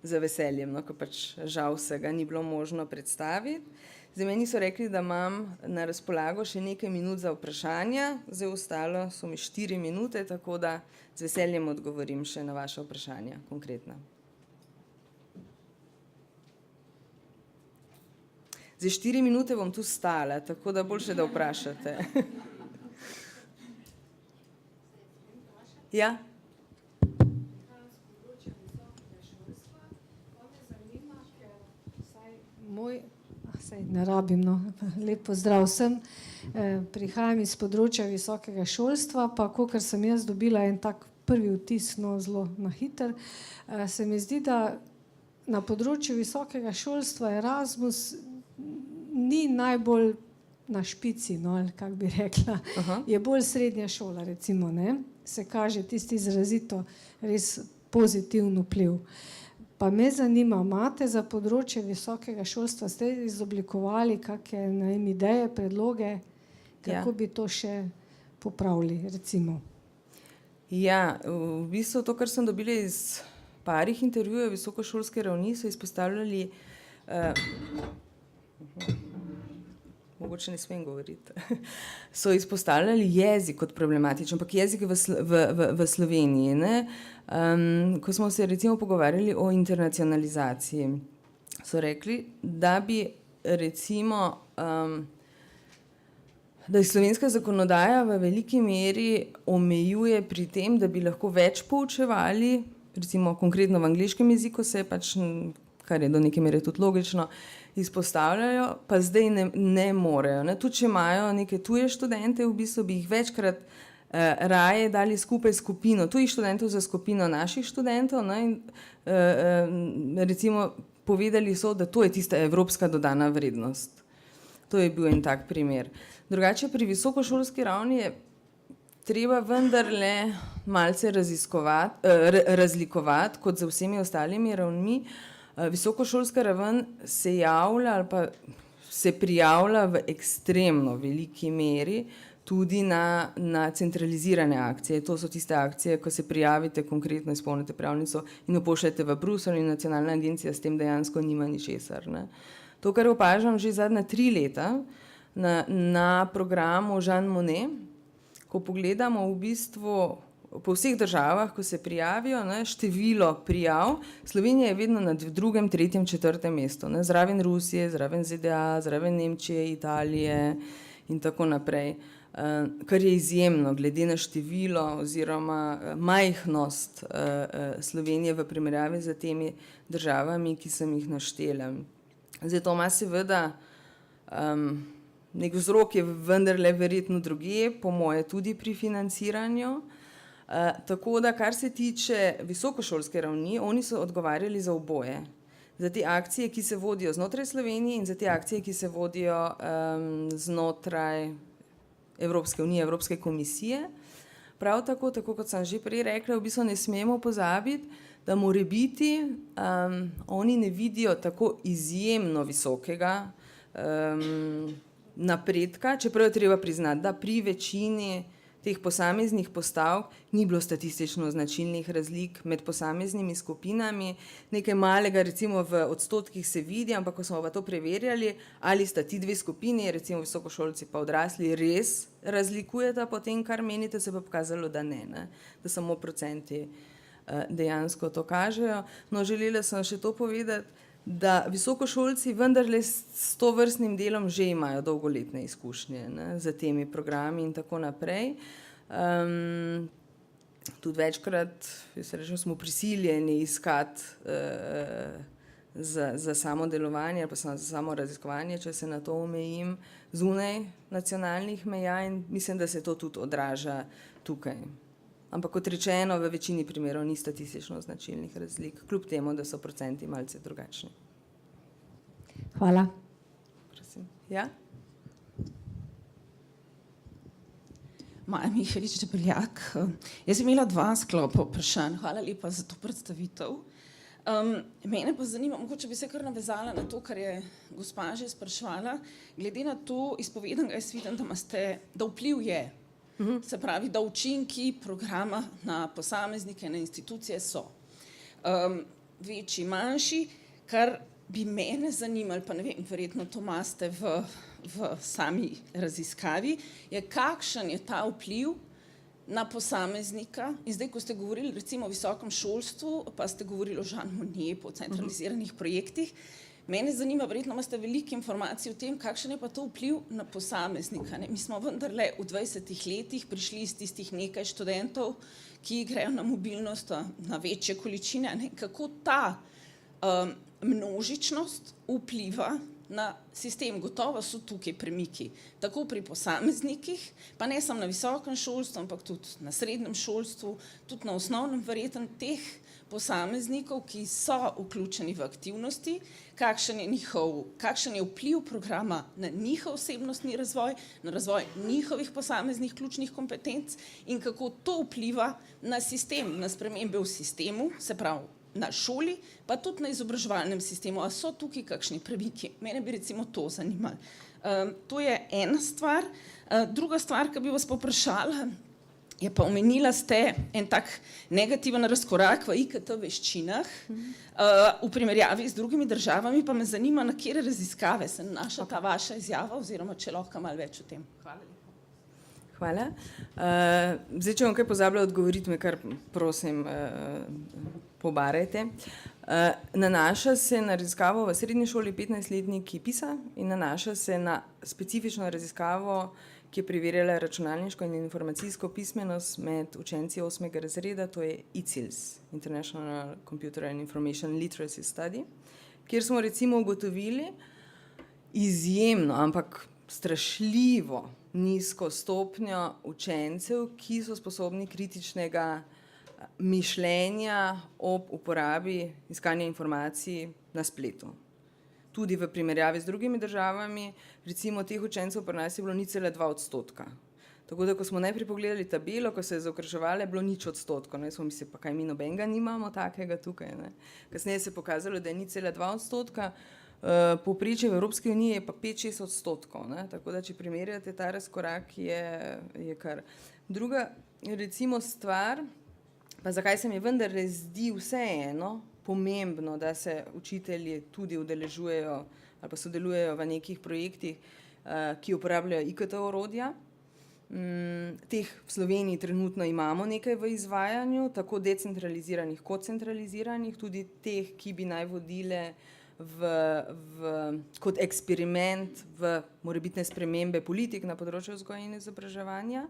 z veseljem, no, ko pač žal vsega ni bilo možno predstaviti. Zdaj meni so rekli, da imam na razpolago še nekaj minut za vprašanja, zdaj ostalo so mi 4 minute, tako da z veseljem odgovorim še na vaše vprašanja, konkretna. Zdaj 4 minute bom tu stala, tako da boljše, da vprašate. Ja? Ne rabim, no. Lep pozdrav vsem. Prihajam iz področja visokega šolstva, pa kakor sem jaz dobila en tak prvi vtis, no, zelo na hitro, se mi zdi, da na področju visokega šolstva Erasmus ni najbolj na špici, no, ali kako bi rekla. Je bolj srednja šola, recimo, ne. Se kaže tisti izrazito res pozitiven vpliv. Pa me zanima, imate za področje visokega šolstva, ste izoblikovali kakšne, ne vem, ideje, predloge, kako bi to še popravili, recimo? Ja, v bistvu to, kar sem dobila iz parih intervjujev visokošolske ravni, so izpostavljali, mogoče ne smem govoriti, so izpostavljali jezik kot problematičen, ampak jezik v Sloveniji, ne. Ko smo se recimo pogovarjali o internacionalizaciji, so rekli, da bi recimo da je slovenska zakonodaja v veliki meri omejuje pri tem, da bi lahko več poučevali, recimo konkretno v angleškem jeziku se pač, kar je do neke mere tudi logično, izpostavljajo, pa zdaj ne morejo. Ne? Tudi če imajo neke tuje študente, v bistvu bi jih večkrat raje dali skupaj skupino tujih študentov za skupino naših študentov, ne? In recimo povedali so, da to je tista evropska dodana vrednost. To je bil en tak primer. Drugače pri visokošolski ravni je treba vendarle malce razlikovati kot za vsemi ostalimi ravnmi. Visokošolska raven se javlja ali pa se prijavlja v ekstremno veliki meri tudi na centralizirane akcije. To so tiste akcije, ko se prijavite, konkretno izpolnite prijavnico in jo pošljete v Bruselj in nacionalna agencija s tem dejansko nima ničesar. Ne. To, kar opažam že zadnja 3 leta na programu Jean Monnet, ko pogledamo v bistvu po vseh državah, ko se prijavijo, ne, število prijav, Slovenija je vedno na 2., 3., 4. mestu. Ne, zraven Rusije, zraven ZDA, zraven Nemčije, Italije in tako naprej. Kar je izjemno, glede na število oziroma majhnost Slovenije v primerjavi z temi državami, ki sem jih naštela. Zdaj, to ima seveda nek vzrok je vendarle verjetno drugje, po moje tudi pri financiranju. Tako da, kar se tiče visokošolske ravni, oni so odgovarjali za oboje. Za te akcije, ki se vodijo znotraj Slovenije in za te akcije, ki se vodijo znotraj Evropske unije, Evropske komisije. Prav tako, tako kot sem že prej rekla, v bistvu ne smemo pozabiti, da morebiti oni ne vidijo tako izjemno visokega napredka, čeprav je treba priznati, da pri večini teh posameznih postavk ni bilo statistično značilnih razlik med posameznimi skupinami. Nekaj malega recimo v odstotkih se vidi, ampak ko smo pa to preverjali, ali sta ti dve skupini, recimo visokošolci pa odrasli, res razlikujeta po tem, kar menite, se pa pokazalo, da ne, da samo procenti dejansko to kažejo. No, želela sem še to povedati, da visokošolci vendarle s to vrstnim delom že imajo dolgoletne izkušnje, ne, za temi programi in tako naprej. Tudi večkrat, jaz rečem, smo prisiljeni iskati za samo delovanje ali pa za samo raziskovanje, če se na to omejim, zunaj nacionalnih meja in mislim, da se to tudi odraža tukaj. Ampak kot rečeno, v večini primerov ni statistično značilnih razlik, kljub temu, da so procenti malce drugačni. Hvala. Prosim. Ja? Maja Mihelič, Debeljak. Jaz sem imela 2 sklopa vprašanj. Hvala lepa za to predstavitev. Mene pa zanima, mogoče bi se kar navezala na to, kar je gospa že spraševala. Glede na to izpovedanega, jaz vidim, da vpliv je. Se pravi, da učinki programa na posameznike, na institucije so večji, manjši, kar bi mene zanimalo, pa ne vem, verjetno to imate v sami raziskavi, je kakšen je ta vpliv na posameznika. In zdaj, ko ste govorili recimo o visokem šolstvu, pa ste govorili o Jean Monnet, po centraliziranih projektih, mene zanima, verjetno imate veliko informacij o tem, kakšen je pa to vpliv na posameznika. Ne? Mi smo vendarle v 20 letih prišli iz tistih nekaj študentov, ki grejo na mobilnost, na večje količine. Ne? Kako ta množičnost vpliva na sistem? Gotovo so tukaj premiki, tako pri posameznikih, pa ne samo na visokem šolstvu, ampak tudi na srednjem šolstvu, tudi na osnovnem, verjetno teh posameznikov, ki so vključeni v aktivnosti, kakšen je vpliv programa na njihov osebnostni razvoj, na razvoj njihovih posameznih ključnih kompetenc in kako to vpliva na sistem, na spremembe v sistemu, se pravi na šoli, pa tudi na izobraževalnem sistemu. A so tukaj kakšni premiki? Mene bi recimo to zanimalo. To je ena stvar. Druga stvar, ki bi vas povprašala, je pa omenila ste en tak negativen razkorak v IKT veščinah v primerjavi z drugimi državami, pa me zanima, na katere raziskave se nanaša ta vaša izjava, oziroma če lahko malo več o tem. Hvala lepa. Hvala. Zdaj, če vam kaj pozabila odgovoriti, me kar prosim pobarajte. Nanaša se na raziskavo v srednji šoli 15-letniki PISA in nanaša se na specifično raziskavo, ki je preverjala računalniško in informacijsko pismenost med učenci 8. razreda, to je ICILS, International Computer and Information Literacy Study, kjer smo recimo ugotovili izjemno, ampak strašljivo nizko stopnjo učencev, ki so sposobni kritičnega mišljenja ob uporabi iskanja informacij na spletu. Tudi v primerjavi z drugimi državami, recimo teh učencev pri nas je bilo 0,2%. Tako da, ko smo najprej pogledali tabelo, ko se je zaokroževala, je bilo 0%. Ne? Smo mislili, pa kaj mi nobenega nimamo takega tukaj. Ne? Kasneje se je pokazalo, da je 0,2%, povprečje v Evropski uniji je pa 5-6%. Tako da, če primerjate ta razkorak, je kar. Druga, recimo, stvar, pa zakaj se mi vendar zdi vseeno pomembno, da se učitelji tudi udeležujejo ali pa sodelujejo v nekih projektih, ki uporabljajo IKT orodja. Teh v Sloveniji trenutno imamo nekaj v izvajanju, tako decentraliziranih kot centraliziranih, tudi teh, ki bi naj vodile kot eksperiment v morebitne spremembe politik na področju vzgoje in izobraževanja.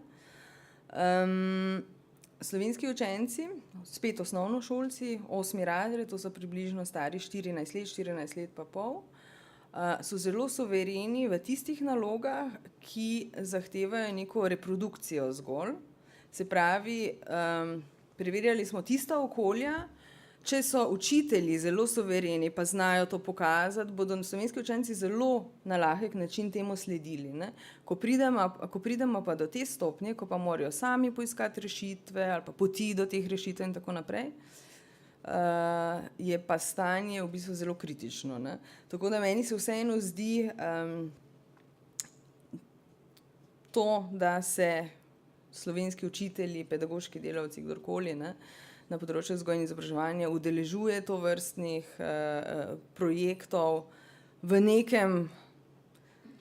Slovenski učenci, spet osnovnošolci, 8. razred, to so približno stari 14 let pa pol, so zelo suvereni v tistih nalogah, ki zahtevajo neko reprodukcijo zgolj. Se pravi, preverjali smo tista okolja, če so učitelji zelo suvereni, pa znajo to pokazati, bodo slovenski učenci zelo na lahek način temu sledili. Ne? Ko pridemo pa do te stopnje, ko pa morajo sami poiskati rešitve ali pa poti do teh rešitev in tako naprej, je pa stanje v bistvu zelo kritično. Ne? Tako da meni se vseeno zdi to, da se slovenski učitelji, pedagoški delavci, kdorkoli, ne, na področju vzgoje in izobraževanja udeležuje tovrstnih projektov v nekem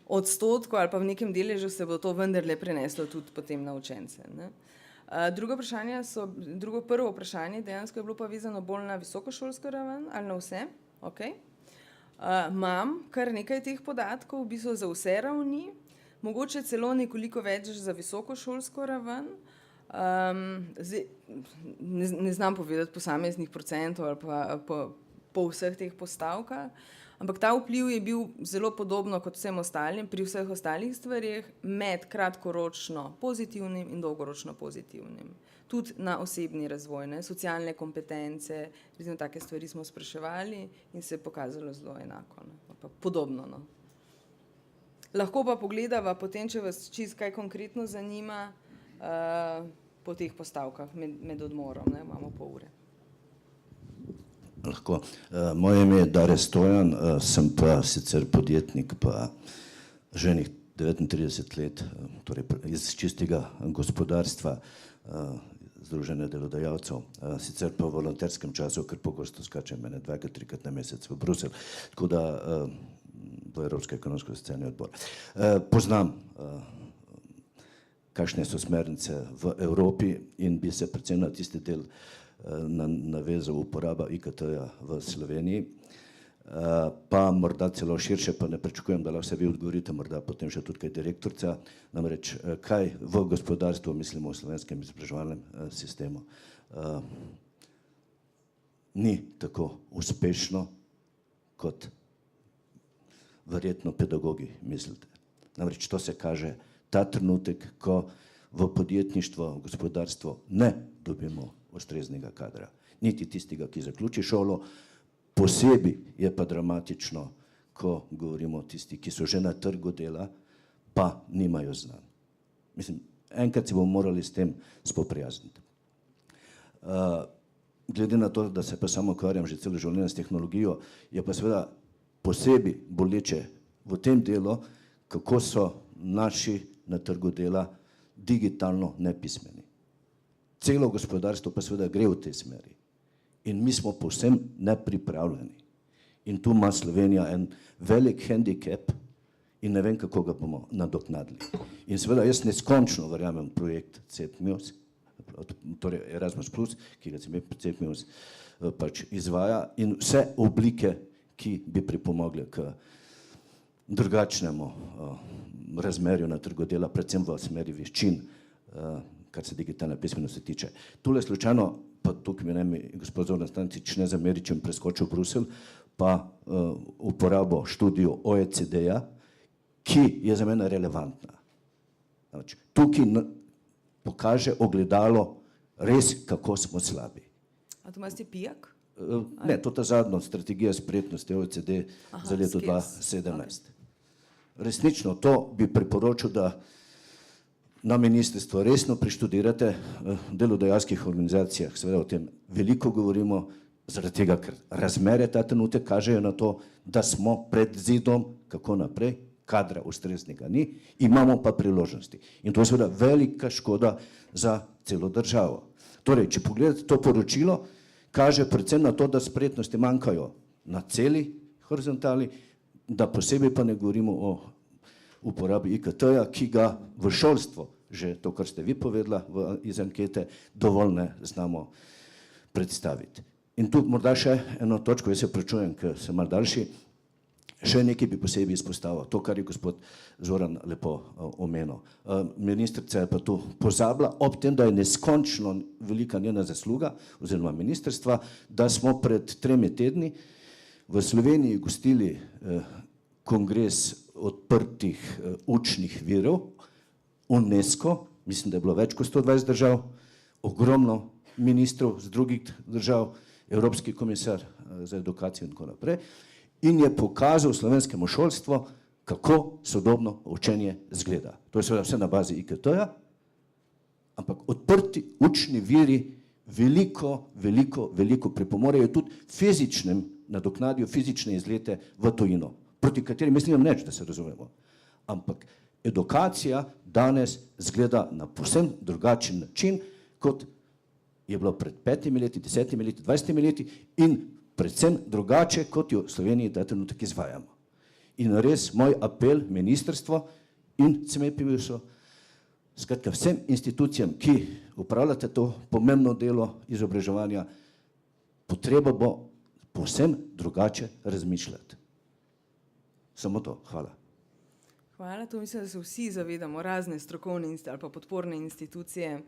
odstotku ali pa v nekem deležu se bo to vendarle preneslo tudi potem na učence. Ne. Prvo vprašanje dejansko je bilo pa vezano bolj na visokošolsko raven ali na vse. Okay. Imam kar nekaj teh podatkov, v bistvu za vse ravni, mogoče celo nekoliko več za visokošolsko raven. Ne znam povedati posameznih procentov ali pa po vseh teh postavkah, ampak ta vpliv je bil zelo podobno kot vsem ostalim, pri vseh ostalih stvarih, med kratkoročno pozitivnim in dolgoročno pozitivnim. Tudi na osebni razvoj, ne, socialne kompetence, recimo take stvari smo spraševali in se je pokazalo zelo enako, ne, pa podobno. No. Lahko pa pogledava potem, če vas čisto kaj konkretno zanima, po teh postavkah med odmorom, ne, imamo pol ure. Lahko. Moje ime je Darje Stojan, sem pa sicer podjetnik, pa ženih 39 let, torej iz čistega gospodarstva, Združenja delodajalcev, sicer pa v volonterskem času, ker pogosto skačem mene 2-3 na mesec v Bruselj, tako da v Evropski ekonomsko-socialni odbor. Poznam kakšne so smernice v Evropi in bi se predvsem na tisti del navezal uporaba IKT-ja v Sloveniji, pa morda celo širše, pa ne pričakujem, da lahko se vi odgovorite, morda potem še tudi kaj direktorica, namreč kaj v gospodarstvu mislimo o slovenskem izobraževalnem sistemu. Ni tako uspešno, kot verjetno pedagogi mislite. Namreč to se kaže ta trenutek, ko v podjetništvo, v gospodarstvo ne dobimo ustreznega kadra. Niti tistega, ki zaključi šolo, posebej je pa dramatično, ko govorimo o tisti, ki so že na trgu dela, pa nimajo znanj. Mislim, enkrat se bomo morali s tem spoprijazniti. Glede na to, da se pa samo ukvarjam že celo življenje s tehnologijo, je pa seveda posebej boleče v tem delu, kako so naši na trgu dela digitalno nepismeni. Celo gospodarstvo pa seveda gre v tej smeri. In mi smo povsem nepripravljeni. In tu ima Slovenija en velik handicap in ne vem, kako ga bomo nadoknadili. In seveda jaz neskončno verjamem projekt CEPMUS, torej Erasmus+, ki ga CEPMUS pač izvaja, in vse oblike, ki bi pripomogle k drugačnemu razmerju na trgu dela, predvsem v smeri veščin, kar se digitalne pismenosti tiče. Tule slučajno, pa tukaj mi ne gospod Zoran Stančič ne zameri, če preskočil v Bruselj, pa uporabo študijo OECD-ja, ki je za mene relevantna. Tukaj pokaže ogledalo res, kako smo slabi. A to imaš ti pijak? Ne, to je ta zadnja strategija spretnosti OECD za leto 2017. Resnično, to bi priporočil, da na ministrstvo resno preštudirate, delodajalskih organizacijah, seveda o tem veliko govorimo, zaradi tega, ker razmere ta trenutek kažejo na to, da smo pred zidom, kako naprej, kadra ustreznega ni, imamo pa priložnosti. In to je seveda velika škoda za celo državo. Torej, če pogledate to poročilo, kaže predvsem na to, da spretnosti manjkajo na celi horizontali, da posebej pa ne govorimo o uporabi IKT-ja, ki ga v šolstvo, že to, kar ste vi povedala iz ankete, dovolj ne znamo predstaviti. In tu morda še eno točko, jaz se prečujem, ker sem malo daljši, še nekaj bi posebej izpostavil, to, kar je gospod Zoran lepo omenil. Ministrica je pa tu pozabila, ob tem, da je neskončno velika njena zasluga, oziroma ministrstva, da smo pred 3 tedni v Sloveniji gostili kongres odprtih učnih virov, UNESCO, mislim, da je bilo več kot 120 držav, ogromno ministrov z drugih držav, Evropski komisar za edukacijo in tako naprej, in je pokazal slovenskemu šolstvu, kako sodobno učenje izgleda. To je seveda vse na bazi IKT-ja, ampak odprti učni viri veliko pripomorejo tudi fizičnem nadoknadijo fizične izlete v tujino, proti katerim mislim neč, da se razumemo. Ampak edukacija danes izgleda na povsem drugačen način, kot je bilo pred 5 leti, 10 leti, 20 leti in predvsem drugače, kot jo v Sloveniji ta trenutek izvajamo. In res moj apel ministrstvo in CMEPIUS-u, skratka vsem institucijam, ki upravljate to pomembno delo izobraževanja, potreba bo povsem drugače razmišljati. Samo to. Hvala. Hvala. To mislim, da se vsi zavedamo razne strokovne ali pa podporne institucije,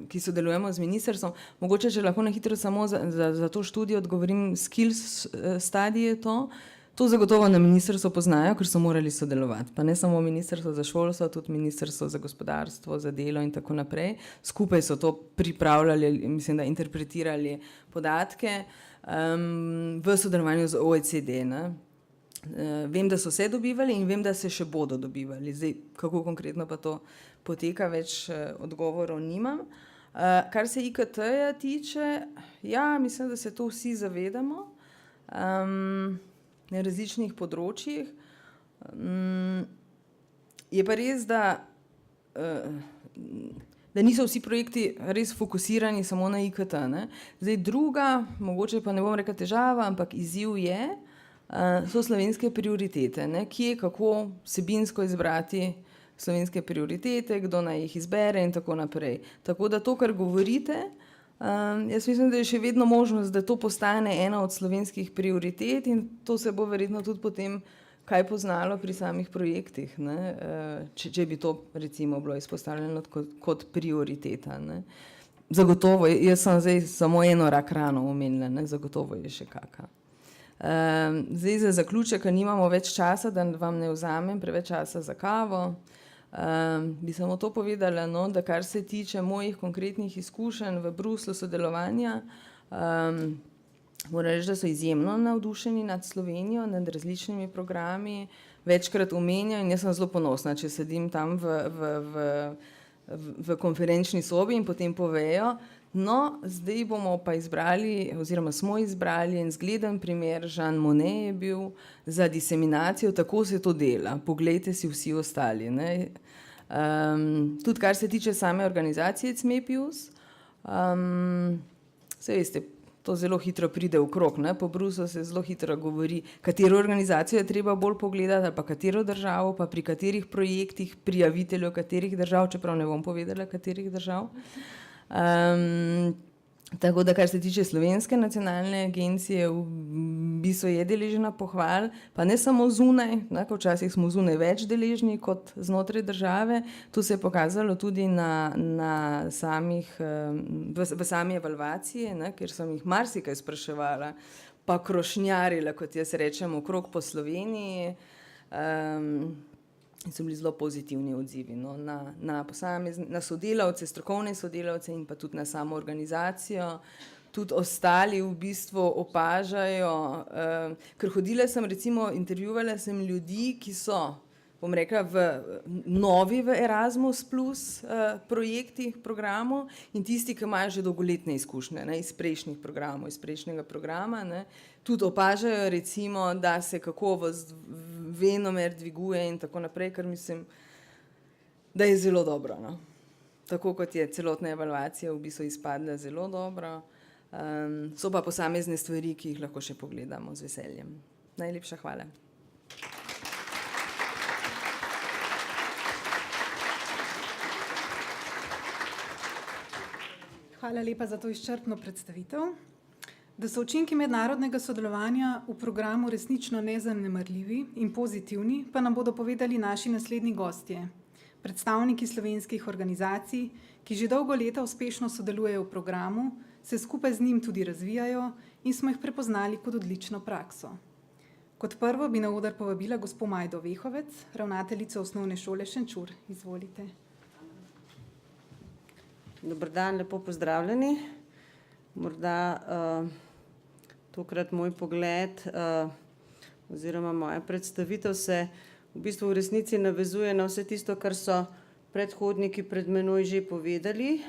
ki sodelujemo z ministrstvom. Mogoče, če lahko na hitro samo za to študijo odgovorim, skills study je to. To zagotovo na ministrstvo poznajo, ker so morali sodelovati. Pa ne samo ministrstvo za šolstvo, tudi ministrstvo za gospodarstvo, za delo in tako naprej. Skupaj so to pripravljali, mislim, da interpretirali podatke v sodelovanju z OECD. Vem, da so se dobivali in vem, da se še bodo dobivali. Zdaj, kako konkretno pa to poteka, več odgovorov nimam. Kar se IKT-ja tiče, ja, mislim, da se to vsi zavedamo na različnih področjih. Je pa res, da niso vsi projekti res fokusirani samo na IKT. Ne? Zdaj druga, mogoče pa ne bom rekla težava, ampak izziv so slovenske prioritete. Ne? Kje, kako vsebinsko izbrati slovenske prioritete, kdo naj jih izbere in tako naprej. Tako da to, kar govorite, jaz mislim, da je še vedno možnost, da to postane ena od slovenskih prioritet in to se bo verjetno tudi potem kaj poznalo pri samih projektih, ne? Če bi to recimo bilo izpostavljeno kot prioriteta. Ne? Zagotovo, jaz sem zdaj samo eno rak rano omenila, ne? Zagotovo je še kaka. Zdaj za zaključek, ker nimamo več časa, da vam ne vzamem preveč časa za kavo, bi samo to povedala, no, da kar se tiče mojih konkretnih izkušenj v Bruslju sodelovanja, moram reči, da so izjemno navdušeni nad Slovenijo, nad različnimi programi, večkrat omenjajo in jaz sem zelo ponosna, če sedim tam v konferenčni sobi in potem povejo, no, zdaj bomo pa izbrali, oziroma smo izbrali en zgleden primer, Jean Monnet je bil, za diseminacijo, tako se to dela, poglejte si vsi ostali. Ne? Tudi kar se tiče same organizacije CMEPIUS, se veste, to zelo hitro pride v krog, ne? Po Bruslu se zelo hitro govori, katero organizacijo je treba bolj pogledati, ali pa katero državo, pa pri katerih projektih, prijaviteljev katerih držav, čeprav ne bom povedala, katerih držav. Tako da, kar se tiče Slovenske nacionalne agencije, v bistvu je deležna pohval, pa ne samo zunaj, včasih smo zunaj več deležni kot znotraj države. To se je pokazalo tudi v sami evalvaciji, kjer sem jih marsikaj spraševala, pa krošnjarila, kot jaz rečem, okrog po Sloveniji. So bili zelo pozitivni odzivi na sodelavce, strokovne sodelavce in pa tudi na samo organizacijo. Tudi ostali v bistvu opažajo, ker hodila sem, recimo intervjuvala sem ljudi, ki so, bom rekla, novi v Erasmus plus projektih, programu in tisti, ki imajo že dolgoletne izkušnje iz prejšnjih programov, iz prejšnjega programa, tudi opažajo, recimo, da se kakovost venomer dviguje in tako naprej, kar mislim, da je zelo dobro. Tako kot je celotna evalvacija v bistvu izpadla zelo dobro. So pa posamezne stvari, ki jih lahko še pogledamo z veseljem. Najlepša hvala. Hvala lepa za to izčrpno predstavitev. Da so učinki mednarodnega sodelovanja v programu resnično nezanemarljivi in pozitivni, pa nam bodo povedali naši naslednji gostje. Predstavniki slovenskih organizacij, ki že dolgo leta uspešno sodelujejo v programu, se skupaj z njim tudi razvijajo in smo jih prepoznali kot odlično prakso. Kot prvo bi na oder povabila gospo Majdo Vehovec, ravnateljico Osnovne šole Šenčur. Izvolite. Dober dan, lepo pozdravljeni. Morda tokrat moj pogled oziroma moja predstavitev se v bistvu v resnici navezuje na vse tisto, kar so predhodniki pred menoj že povedali.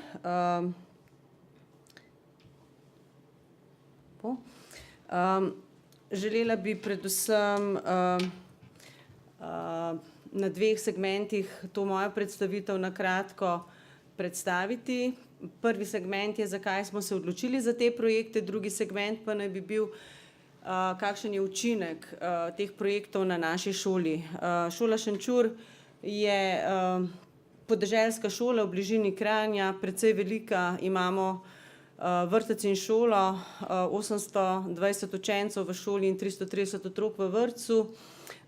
Želela bi predvsem na dveh segmentih to mojo predstavitev na kratko predstaviti. Prvi segment je, zakaj smo se odločili za te projekte, drugi segment pa naj bi bil, kakšen je učinek teh projektov na naši šoli. Šola Šenčur je podeželska šola v bližini Kranja, precej velika, imamo vrtec in šolo, 820 učencev v šoli in 330 otrok v vrtcu.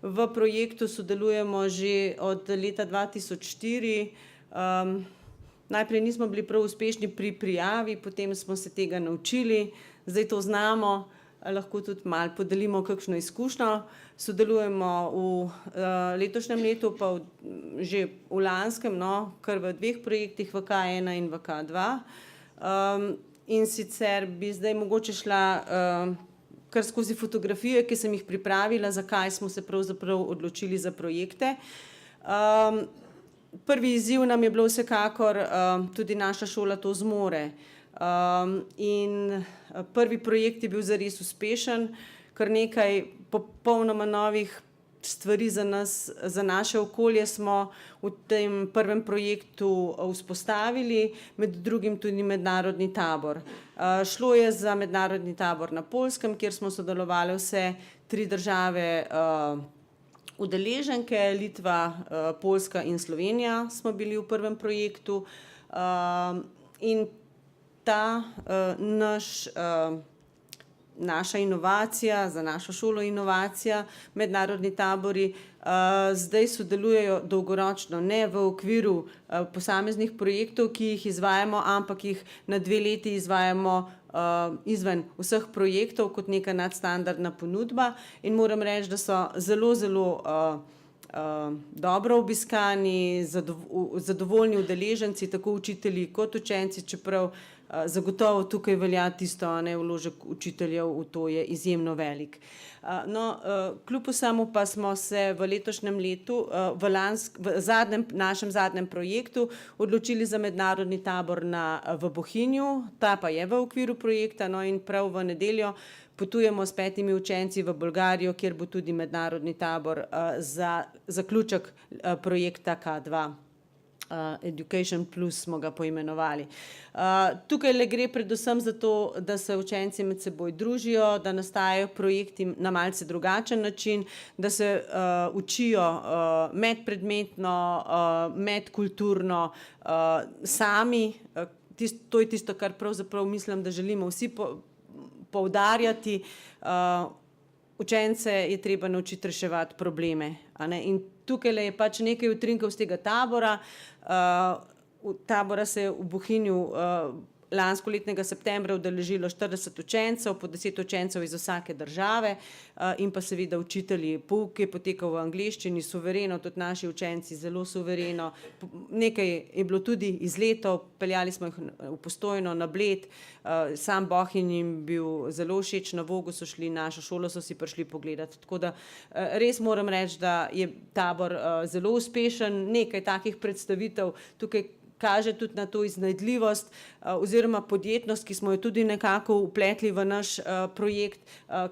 V projektu sodelujemo že od leta 2004. Najprej nismo bili prav uspešni pri prijavi, potem smo se tega naučili, zdaj to znamo, lahko tudi malo podelimo kakšno izkušnjo. Sodelujemo v letošnjem letu, pa že v lanskem, kar v dveh projektih, v K1 in v K2. In sicer bi zdaj mogoče šla kar skozi fotografije, ki sem jih pripravila, zakaj smo se pravzaprav odločili za projekte. Prvi izziv nam je bilo vsekakor, tudi naša šola to zmore. In prvi projekt je bil zares uspešen, kar nekaj popolnoma novih stvari za nas, za naše okolje smo v tem prvem projektu vzpostavili, med drugim tudi mednarodni tabor. Šlo je za mednarodni tabor na Poljskem, kjer smo sodelovali vse 3 države udeleženke, Litva, Poljska in Slovenija smo bili v prvem projektu. In ta naša inovacija, za našo šolo inovacija, mednarodni tabori, zdaj sodelujejo dolgoročno, ne v okviru posameznih projektov, ki jih izvajamo, ampak jih na 2 leti izvajamo izven vseh projektov kot neka nadstandardna ponudba. In moram reči, da so zelo, zelo dobro obiskani, zadovoljni udeleženci, tako učitelji kot učenci, čeprav zagotovo tukaj velja tisto, vložek učiteljev v to je izjemno velik. Kljub vsemu pa smo se v letošnjem letu, v našem zadnjem projektu odločili za mednarodni tabor v Bohinju, ta pa je v okviru projekta, in prav v nedeljo potujemo s 5 učenci v Bolgarijo, kjer bo tudi mednarodni tabor za zaključek projekta K2. Education Plus smo ga poimenovali. Tukaj le gre predvsem za to, da se učenci med seboj družijo, da nastajajo projekti na malce drugačen način, da se učijo medpredmetno, medkulturno, sami, to je tisto, kar pravzaprav mislim, da želimo vsi poudarjati. Učence je treba naučiti reševati probleme. In tukaj je pač nekaj utrinkov z tega tabora. Tabora se je v Bohinju lanskoletnega septembra udeležilo 40 učencev, po 10 učencev iz vsake države in pa seveda učitelji. Pouk je potekal v angleščini, suvereno, tudi naši učenci zelo suvereno. Nekaj je bilo tudi izletov, peljali smo jih v Postojno, na Bled, sam Bohinj jim bil zelo všeč, na Vogu so šli, našo šolo so si prišli pogledati. Tako da res moram reči, da je tabor zelo uspešen, nekaj takih predstavitev tukaj kaže tudi na to iznajdljivost oziroma podjetnost, ki smo jo tudi nekako vpletli v naš projekt.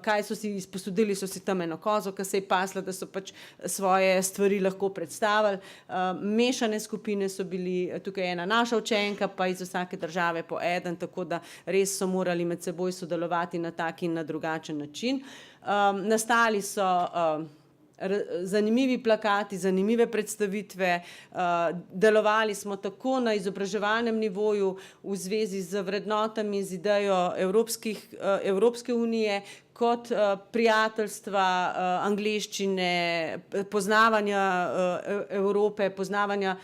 Kaj so si izposodili, so si tam eno kozo, ki se je pasla, da so pač svoje stvari lahko predstavili. Mešane skupine so bili, tukaj ena naša učenka, pa iz vsake države po eden, tako da res so morali med seboj sodelovati na tak in na drugačen način. Nastali so zanimivi plakati, zanimive predstavitve, delovali smo tako na izobraževalnem nivoju v zvezi z vrednotami, z idejo Evropske unije, kot prijateljstva, angleščine, poznavanja Evrope, poznavanja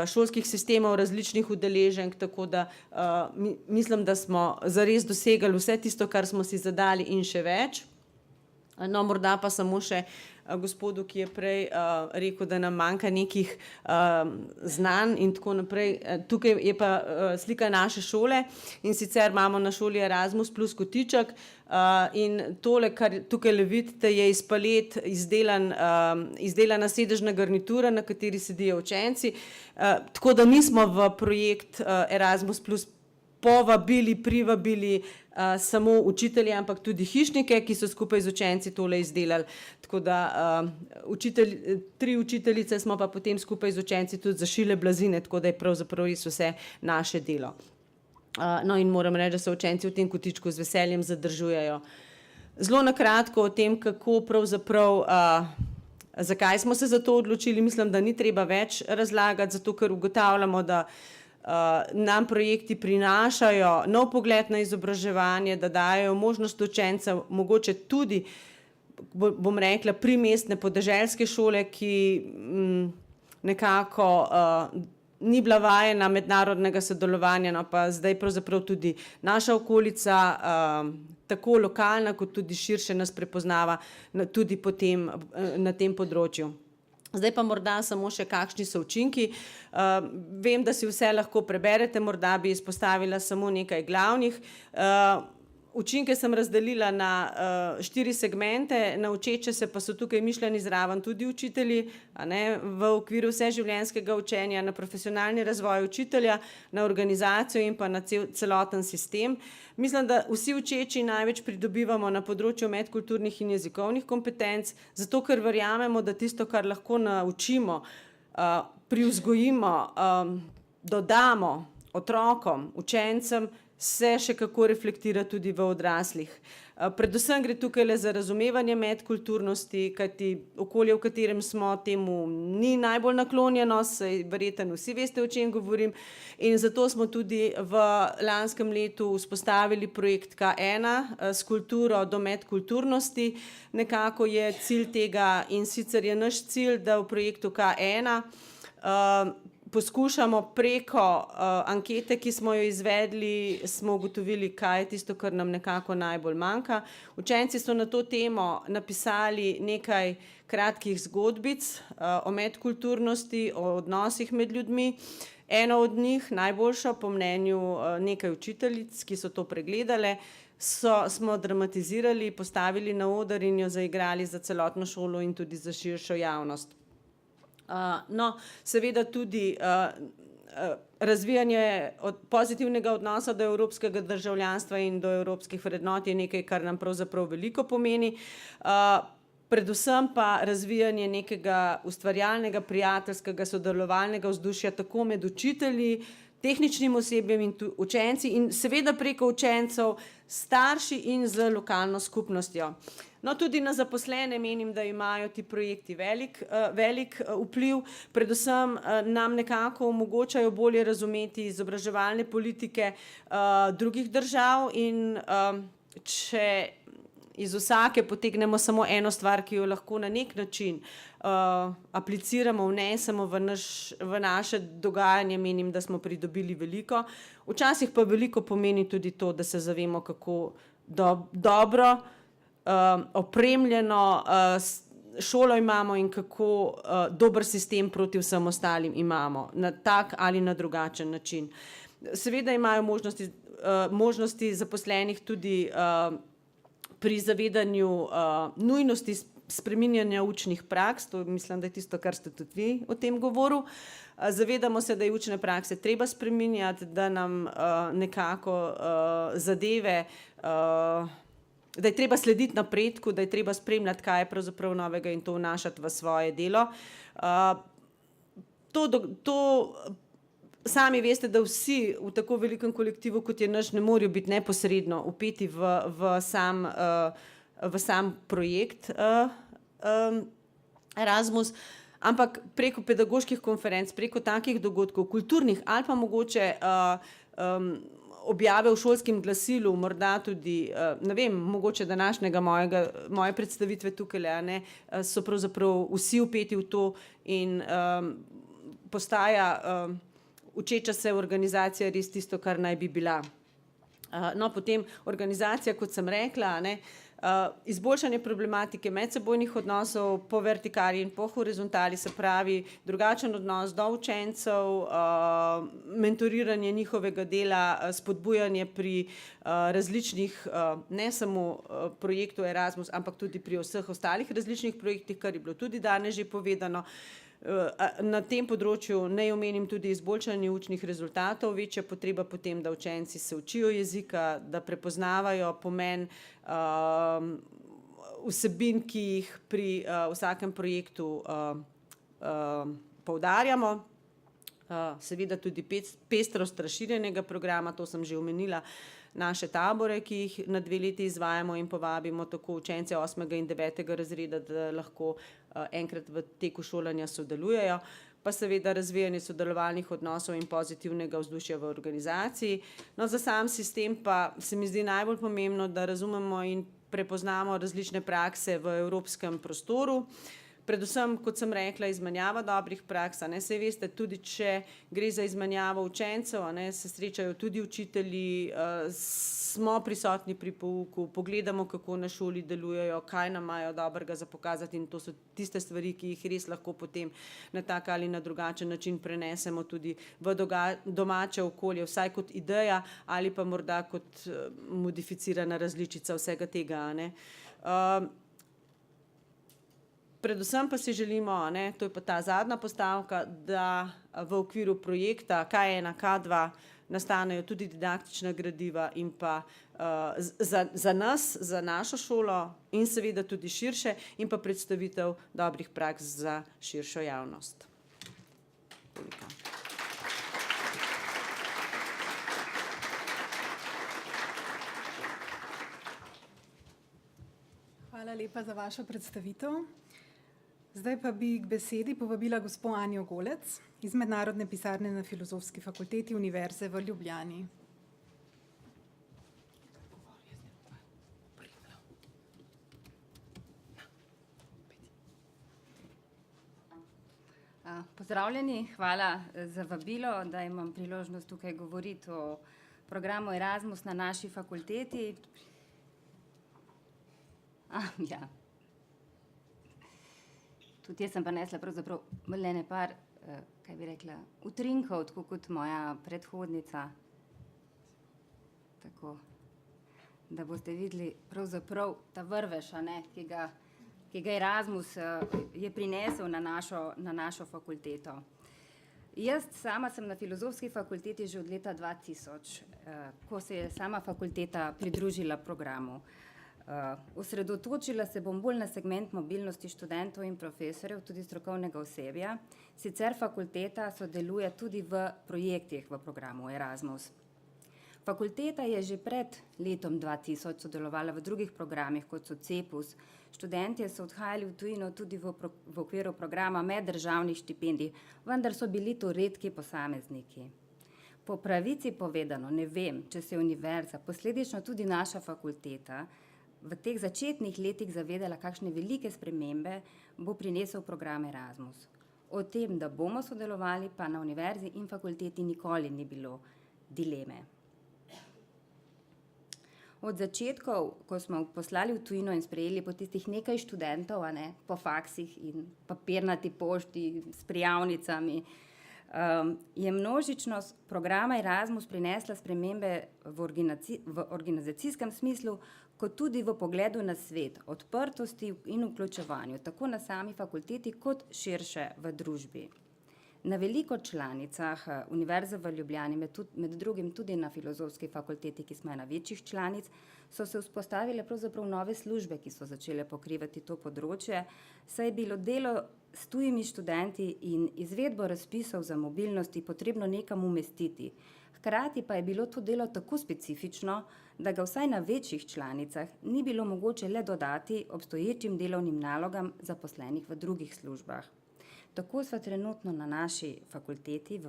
šolskih sistemov, različnih udeleženk, tako da mislim, da smo zares dosegali vse tisto, kar smo si zadali in še več. No, morda pa samo še gospodu, ki je prej rekel, da nam manjka nekih znanj in tako naprej. Tukaj je pa slika naše šole in sicer imamo na šoli Erasmus plus kotiček in tole, kar tukaj vidite, je iz palet izdelana sedežna garnitura, na kateri sedijo učenci. Tako da nismo v projekt Erasmus plus privabili samo učitelje, ampak tudi hišnike, ki so skupaj z učenci tole izdelali. Tako da 3 učiteljice smo pa potem skupaj z učenci tudi zašile blazine, tako da je pravzaprav res vse naše delo. No in moram reči, da se učenci v tem kotičku z veseljem zadržujejo. Zelo na kratko o tem, kako pravzaprav, zakaj smo se za to odločili, mislim, da ni treba več razlagati, zato ker ugotavljamo, da nam projekti prinašajo nov pogled na izobraževanje, da dajo možnost učencev, mogoče tudi, bom rekla, primestne podeželske šole, ki nekako ni bila vajena mednarodnega sodelovanja, no pa zdaj pravzaprav tudi naša okolica, tako lokalna kot tudi širše nas prepoznava tudi potem na tem področju. Zdaj pa morda samo še kakšni so učinki. Vem, da si vse lahko preberete, morda bi izpostavila samo nekaj glavnih. Učinke sem razdelila na 4 segmente, na učeče se pa so tukaj mišljeni zraven tudi učitelji, v okviru vseživljenjskega učenja, na profesionalni razvoj učitelja, na organizacijo in pa na celoten sistem. Mislim, da vsi učeči največ pridobivamo na področju medkulturnih in jezikovnih kompetenc, zato ker verjamemo, da tisto, kar lahko naučimo, privzgojimo, dodamo otrokom, učencem, se še kako reflektira tudi v odraslih. Predvsem gre tukaj le za razumevanje medkulturnosti, kajti okolje, v katerem smo, temu ni najbolj naklonjeno, saj verjetno vsi veste, o čem govorim, in zato smo tudi v lanskem letu vzpostavili projekt K1 s kulturo do medkulturnosti. Nekako je cilj tega in sicer je naš cilj, da v projektu K1 poskušamo preko ankete, ki smo jo izvedli, smo ugotovili, kaj je tisto, kar nam nekako najbolj manjka. Učenci so na to temo napisali nekaj kratkih zgodbic o medkulturnosti, o odnosih med ljudmi. Eno od njih, najboljša po mnenju nekaj učiteljic, ki so to pregledale, smo dramatizirali, postavili na oder in jo zaigrali za celotno šolo in tudi za širšo javnost. No, seveda tudi razvijanje pozitivnega odnosa do evropskega državljanstva in do evropskih vrednot je nekaj, kar nam pravzaprav veliko pomeni. Predvsem pa razvijanje nekega ustvarjalnega, prijateljskega, sodelovalnega vzdušja tako med učitelji, tehničnim osebjem in učenci in seveda preko učencev, starši in z lokalno skupnostjo. No, tudi na zaposlene menim, da imajo ti projekti velik vpliv, predvsem nam nekako omogočajo bolje razumeti izobraževalne politike drugih držav in če iz vsake potegnemo samo eno stvar, ki jo lahko na nek način apliciramo, vnesemo v naše dogajanje, menim, da smo pridobili veliko. Včasih pa veliko pomeni tudi to, da se zavemo, kako dobro opremljeno šolo imamo in kako dober sistem proti vsem ostalim imamo, na tak ali na drugačen način. Seveda imajo možnosti zaposlenih tudi pri zavedanju nujnosti spreminjanja učnih praks, to mislim, da je tisto, kar ste tudi vi o tem govorili. Zavedamo se, da je učne prakse treba spreminjati, da nam nekako zadeve, da je treba slediti napredku, da je treba spremljati, kaj je pravzaprav novega in to vnašati v svoje delo. Sami veste, da vsi v tako velikem kolektivu, kot je naš, ne morejo biti neposredno vpeti v sam projekt Erasmus, ampak preko pedagoških konferenc, preko takih dogodkov, kulturnih ali pa mogoče objave v šolskem glasilu, morda tudi, ne vem, mogoče današnjega moje predstavitve tukaj, so pravzaprav vsi vpeti v to in postaja učeča se organizacija res tisto, kar naj bi bila. No, potem organizacija, kot sem rekla, izboljšanje problematike medsebojnih odnosov po vertikali in po horizontali, se pravi drugačen odnos do učencev, mentoriranje njihovega dela, spodbujanje pri različnih, ne samo projektu Erasmus, ampak tudi pri vseh ostalih različnih projektih, kar je bilo tudi danes že povedano. Na tem področju naj omenim tudi izboljšanje učnih rezultatov, večja potreba potem, da učenci se učijo jezika, da prepoznavajo pomen vsebin, ki jih pri vsakem projektu poudarjamo. Seveda tudi pestrost razširjenega programa, to sem že omenila, naše tabore, ki jih na 2 leti izvajamo in povabimo tako učence 8. in 9. razreda, da lahko enkrat v teku šolanja sodelujejo, pa seveda razvijanje sodelovalnih odnosov in pozitivnega vzdušja v organizaciji. No, za sam sistem pa se mi zdi najbolj pomembno, da razumemo in prepoznamo različne prakse v evropskem prostoru. Predvsem, kot sem rekla, izmenjava dobrih praks, saj veste, tudi če gre za izmenjavo učencev, se srečajo tudi učitelji, smo prisotni pri pouku, pogledamo, kako na šoli delujejo, kaj nam imajo dobrega za pokazati in to so tiste stvari, ki jih res lahko potem na tak ali na drugačen način prenesemo tudi v domače okolje, vsaj kot ideja ali pa morda kot modificirana različica vsega tega. Predvsem pa si želimo, to je pa ta zadnja postavka, da v okviru projekta K1, K2 nastanejo tudi didaktična gradiva in pa za nas, za našo šolo in seveda tudi širše in pa predstavitev dobrih praks za širšo javnost. Hvala lepa za vašo predstavitev. Zdaj pa bi k besedi povabila gospo Anjo Golec iz Mednarodne pisarne na Filozofski fakulteti Univerze v Ljubljani. Pozdravljeni, hvala za vabilo, da imam priložnost tukaj govoriti o programu Erasmus na naši fakulteti. Tudi jaz sem pa nesla pravzaprav le par, kaj bi rekla, utrinkov, tako kot moja predhodnica. Tako, da boste videli pravzaprav ta vrvež, ki ga Erasmus je prinesel na našo fakulteto. Jaz sama sem na Filozofski fakulteti že od leta 2000, ko se je sama fakulteta pridružila programu. Osredotočila se bom bolj na segment mobilnosti študentov in profesorjev, tudi strokovnega osebja. Sicer fakulteta sodeluje tudi v projektih v programu Erasmus. Fakulteta je že pred letom 2000 sodelovala v drugih programih, kot so CEPUS. Študentje so odhajali v tujino tudi v okviru programa meddržavnih štipendij, vendar so bili to redki posamezniki. Po pravici povedano, ne vem, če se je univerza, posledično tudi naša fakulteta, v teh začetnih letih zavedala, kakšne velike spremembe bo prinesel program Erasmus. O tem, da bomo sodelovali, pa na univerzi in fakulteti nikoli ni bilo dileme. Od začetkov, ko smo poslali v tujino in sprejeli po tistih nekaj študentov, po faksih in papirnati pošti s prijavnicami, je množičnost programa Erasmus prinesla spremembe v organizacijskem smislu, kot tudi v pogledu na svet, odprtosti in vključevanju, tako na sami fakulteti, kot širše v družbi. Na veliko članicah Univerze v Ljubljani, med drugim tudi na Filozofski fakulteti, ki smo ena večjih članic, so se vzpostavile pravzaprav nove službe, ki so začele pokrivati to področje, saj je bilo delo s tujimi študenti in izvedbo razpisov za mobilnosti potrebno nekam umestiti. Hkrati pa je bilo to delo tako specifično, da ga vsaj na večjih članicah ni bilo mogoče le dodati obstoječim delovnim nalogam zaposlenih v drugih službah. Tako sva trenutno na naši fakulteti,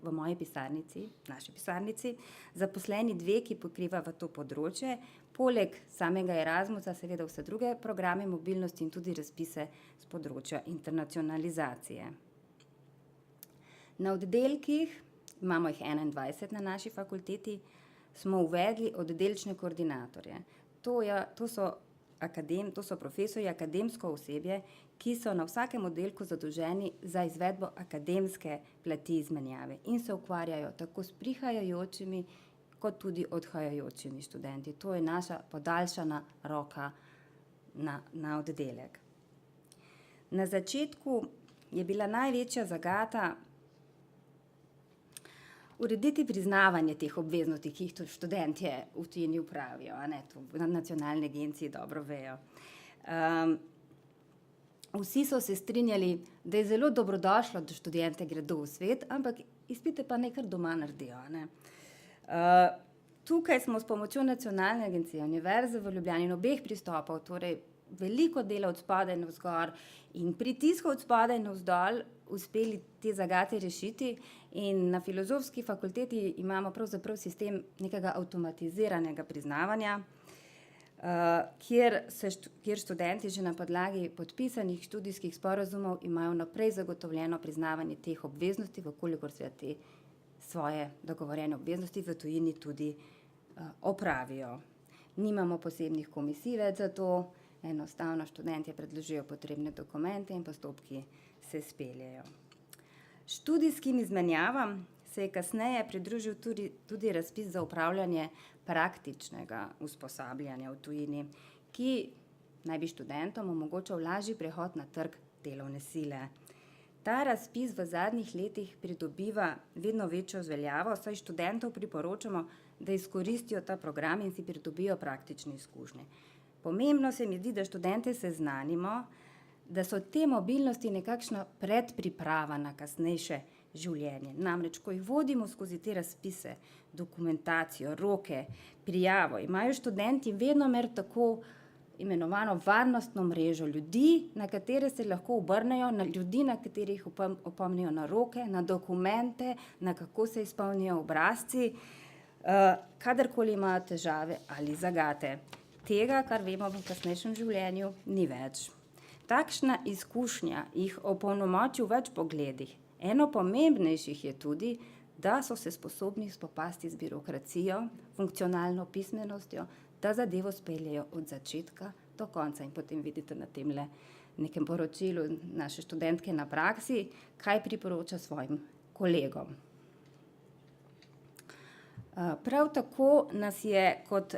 v moji pisarnici, naši pisarnici, zaposleni dve, ki pokriva v to področje, poleg samega Erasmusa seveda vse druge programe mobilnosti in tudi razpise z področja internacionalizacije. Na oddelkih, imamo jih 21 na naši fakulteti, smo uvedli oddelčne koordinatorje. To so profesorji, akademsko osebje, ki so na vsakem oddelku zadolženi za izvedbo akademske plati izmenjave in se ukvarjajo tako s prihajajočimi, kot tudi odhajajočimi študenti. To je naša podaljšana roka na oddelek. Na začetku je bila največja zagata urediti priznavanje teh obveznosti, ki jih študentje v tujini upravijo, to na nacionalni agenciji dobro vejo. Vsi so se strinjali, da je zelo dobrodošlo, da študente gredo v svet, ampak izpite pa nekaj doma naredijo. Tukaj smo s pomočjo nacionalne agencije, Univerze v Ljubljani in obeh pristopov, torej veliko dela od spodaj navzgor in pritiskov od spodaj navzdol, uspeli te zagate rešiti in na Filozofski fakulteti imamo pravzaprav sistem nekega avtomatiziranega priznavanja, kjer študenti že na podlagi podpisanih študijskih sporazumov imajo naprej zagotovljeno priznavanje teh obveznosti, vkolikor se te svoje dogovorjene obveznosti v tujini tudi opravijo. Nimamo posebnih komisij več za to, enostavno študentje predložijo potrebne dokumente in postopki se speljejo. Študijskim izmenjavam se je kasneje pridružil tudi razpis za upravljanje praktičnega usposabljanja v tujini, ki naj bi študentom omogočal lažji prehod na trg delovne sile. Ta razpis v zadnjih letih pridobiva vedno večjo zveljavo, saj študentov priporočamo, da izkoristijo ta program in si pridobijo praktične izkušnje. Pomembno se mi zdi, da študente seznanimo, da so te mobilnosti nekakšna predpriprava na kasnejše življenje. Namreč, ko jih vodimo skozi te razpise, dokumentacijo, roke, prijavo, imajo študenti vedno tako imenovano varnostno mrežo ljudi, na katere se lahko obrnejo, na ljudi, na katerih opomnijo na roke, na dokumente, na kako se izpolnijo obrazci, kadarkoli imajo težave ali zagate. Tega, kar vemo v kasnejšem življenju, ni več. Takšna izkušnja jih opolnomoči v več pogledih. Eno pomembnejših je tudi, da so se sposobni spopasti z birokracijo, funkcionalno pismenostjo, da zadevo speljejo od začetka do konca. In potem vidite na temle nekem poročilu naše študentke na praksi, kaj priporoča svojim kolegom. Prav tako nas je kot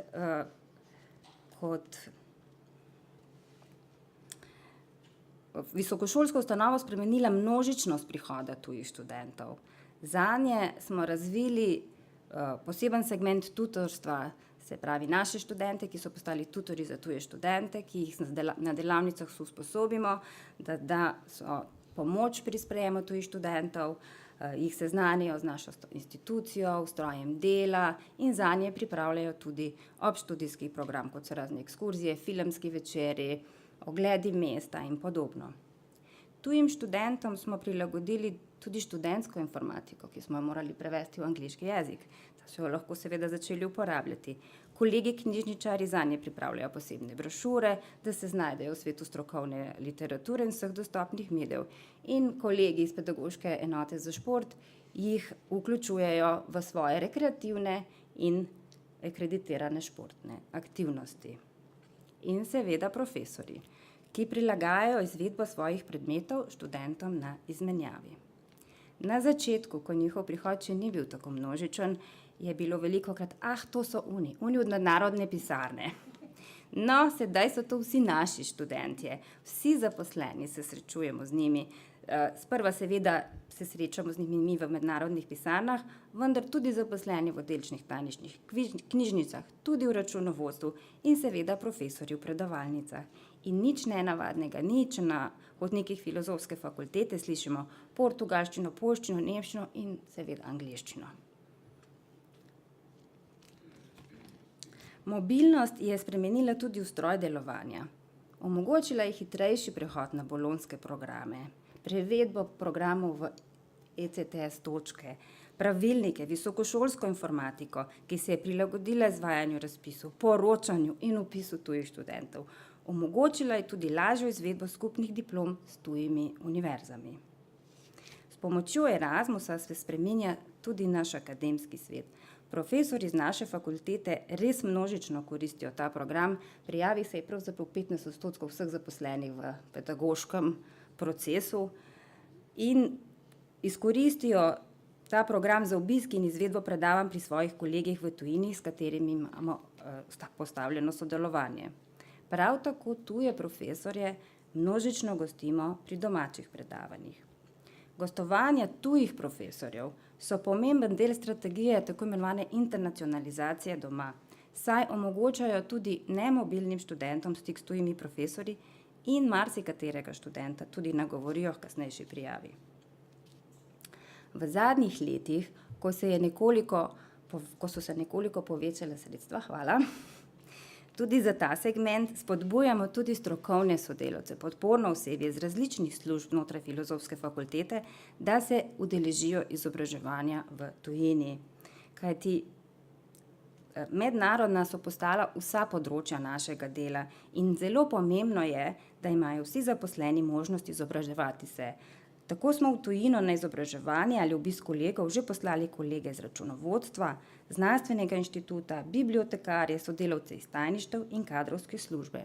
visokošolsko ustanovo spremenila množičnost prihoda tujih študentov. Zanje smo razvili poseben segment tutorstva, se pravi naše študente, ki so postali tutorji za tuje študente, ki jih na delavnicah usposobimo, da so pomoč pri sprejemu tujih študentov. Jih seznanijo z našo institucijo, ustrojem dela in zanje pripravljajo tudi obštudijski program, kot so razne ekskurzije, filmski večeri, ogledi mesta in podobno. Tujim študentom smo prilagodili tudi študentsko informatiko, ki smo jo morali prevesti v angleški jezik, da so jo lahko seveda začeli uporabljati. Kolegi knjižničari zanje pripravljajo posebne brošure, da se znajdejo v svetu strokovne literature in vseh dostopnih medijev. In kolegi iz pedagoške enote za šport jih vključujejo v svoje rekreativne in akreditirane športne aktivnosti. In seveda profesorji, ki prilagajajo izvedbo svojih predmetov študentom na izmenjavi. Na začetku, ko njihov prihod še ni bil tako množičen, je bilo velikokrat, to so oni od mednarodne pisarne. No, sedaj so to vsi naši študentje, vsi zaposleni se srečujemo z njimi. Sprva seveda se srečamo z njimi mi v mednarodnih pisarnah, vendar tudi zaposleni v oddelčnih tajniških knjižnicah, tudi v računovodstvu in seveda profesorji v predavalnicah. In nič nenavadnega, nič na hodnikih filozofske fakultete slišimo portugalščino, poljščino, nemščino in seveda angleščino. Mobilnost je spremenila tudi ustroj delovanja. Omogočila je hitrejši prehod na bolonjske programe, prevedbo programov v ECTS točke, pravilnike, visokošolsko informatiko, ki se je prilagodila izvajanju razpisov, poročanju in vpisu tujih študentov. Omogočila je tudi lažjo izvedbo skupnih diplom s tujimi univerzami. S pomočjo Erasmusa se spreminja tudi naš akademski svet. Profesori iz naše fakultete res množično koristijo ta program, prijavi se je pravzaprav 15% vseh zaposlenih v pedagoškem procesu in izkoristijo ta program za obisk in izvedbo predavanj pri svojih kolegih v tujini, s katerimi imamo postavljeno sodelovanje. Prav tako tuje profesorje množično gostimo pri domačih predavanjih. Gostovanja tujih profesorjev so pomemben del strategije tako imenovane internacionalizacije doma, saj omogočajo tudi nemobilnim študentom stik s tujimi profesorji in marsikaterega študenta tudi nagovorijo h kasnejši prijavi. V zadnjih letih, ko so se nekoliko povečala sredstva, tudi za ta segment spodbujamo tudi strokovne sodelavce, podporno osebje iz različnih služb znotraj filozofske fakultete, da se udeležijo izobraževanja v tujini. Kajti mednarodna so postala vsa področja našega dela in zelo pomembno je, da imajo vsi zaposleni možnost izobraževati se. Tako smo v tujino na izobraževanje ali obisk kolegov že poslali kolege iz računovodstva, znanstvenega inštituta, bibliotekarje, sodelavce iz tajništev in kadrovske službe.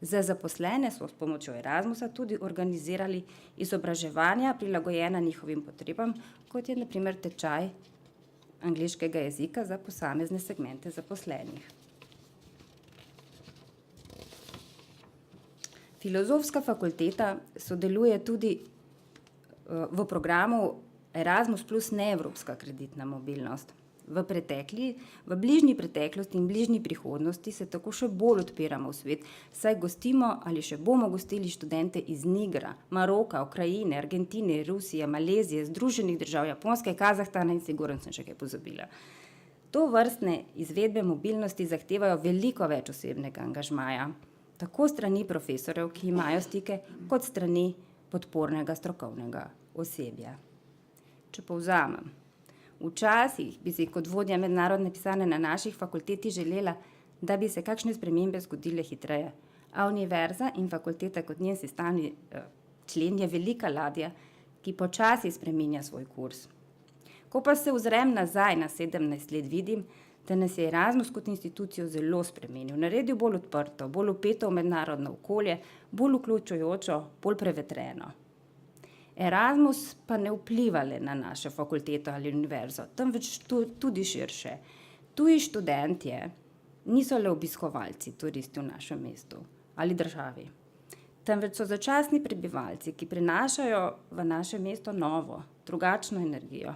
Za zaposlene smo s pomočjo Erasmusa tudi organizirali izobraževanja prilagojena njihovim potrebam, kot je na primer tečaj angleškega jezika za posamezne segmente zaposlenih. Filozofska fakulteta sodeluje tudi v programu Erasmus plus neevropska kreditna mobilnost. V bližnji preteklosti in bližnji prihodnosti se tako še bolj odpiramo v svet, saj gostimo ali še bomo gostili študente iz Nigra, Maroka, Ukrajine, Argentine, Rusije, Malezije, Združenih držav, Japonske, Kazahstana in sigurno sem še kaj pozabila. To vrstne izvedbe mobilnosti zahtevajo veliko več osebnega angažmaja, tako strani profesorjev, ki imajo stike, kot strani podpornega strokovnega osebja. Če povzamem, včasih bi si kot vodja mednarodne pisarne na naših fakulteti želela, da bi se kakšne spremembe zgodile hitreje, a univerza in fakulteta kot njen sestavni člen je velika ladja, ki počasi spreminja svoj kurs. Ko pa se ozrem nazaj na 17 let, vidim, da nas je Erasmus kot institucijo zelo spremenil, naredil bolj odprto, bolj vpeto v mednarodno okolje, bolj vključujočo, bolj prevetreno. Erasmus pa ne vpliva le na našo fakulteto ali univerzo, temveč tudi širše. Tuji študentje niso le obiskovalci, turisti v našem mestu ali državi, temveč so začasni prebivalci, ki prinašajo v naše mesto novo, drugačno energijo.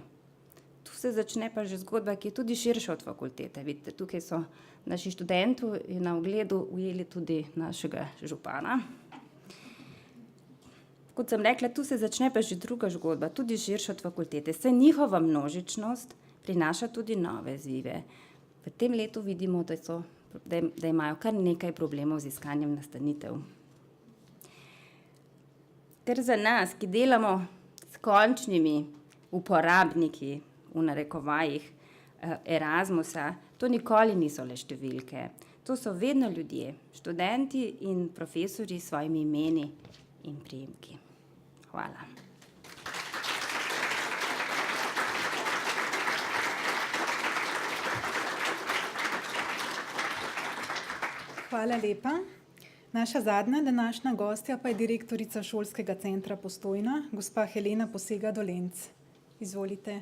Tu se začne pa že zgodba, ki je tudi širša od fakultete. Vidite, tukaj so naši študenti na ogledu ujeli tudi našega župana. kot sem rekla, tu se začne pa že druga zgodba, tudi širša od fakultete. Saj njihova množičnost prinaša tudi nove izzive. V tem letu vidimo, da imajo kar nekaj problemov z iskanjem nastanitev. Ker za nas, ki delamo s končnimi uporabniki, v narekovajih, Erasmusa, to nikoli niso le številke. To so vedno ljudje, študenti in profesorji s svojimi imeni in priimki. Hvala. Hvala lepa. Naša zadnja današnja gostja pa je direktorica Šolskega centra Postojna, gospa Helena Posega-Dolenc. Izvolite.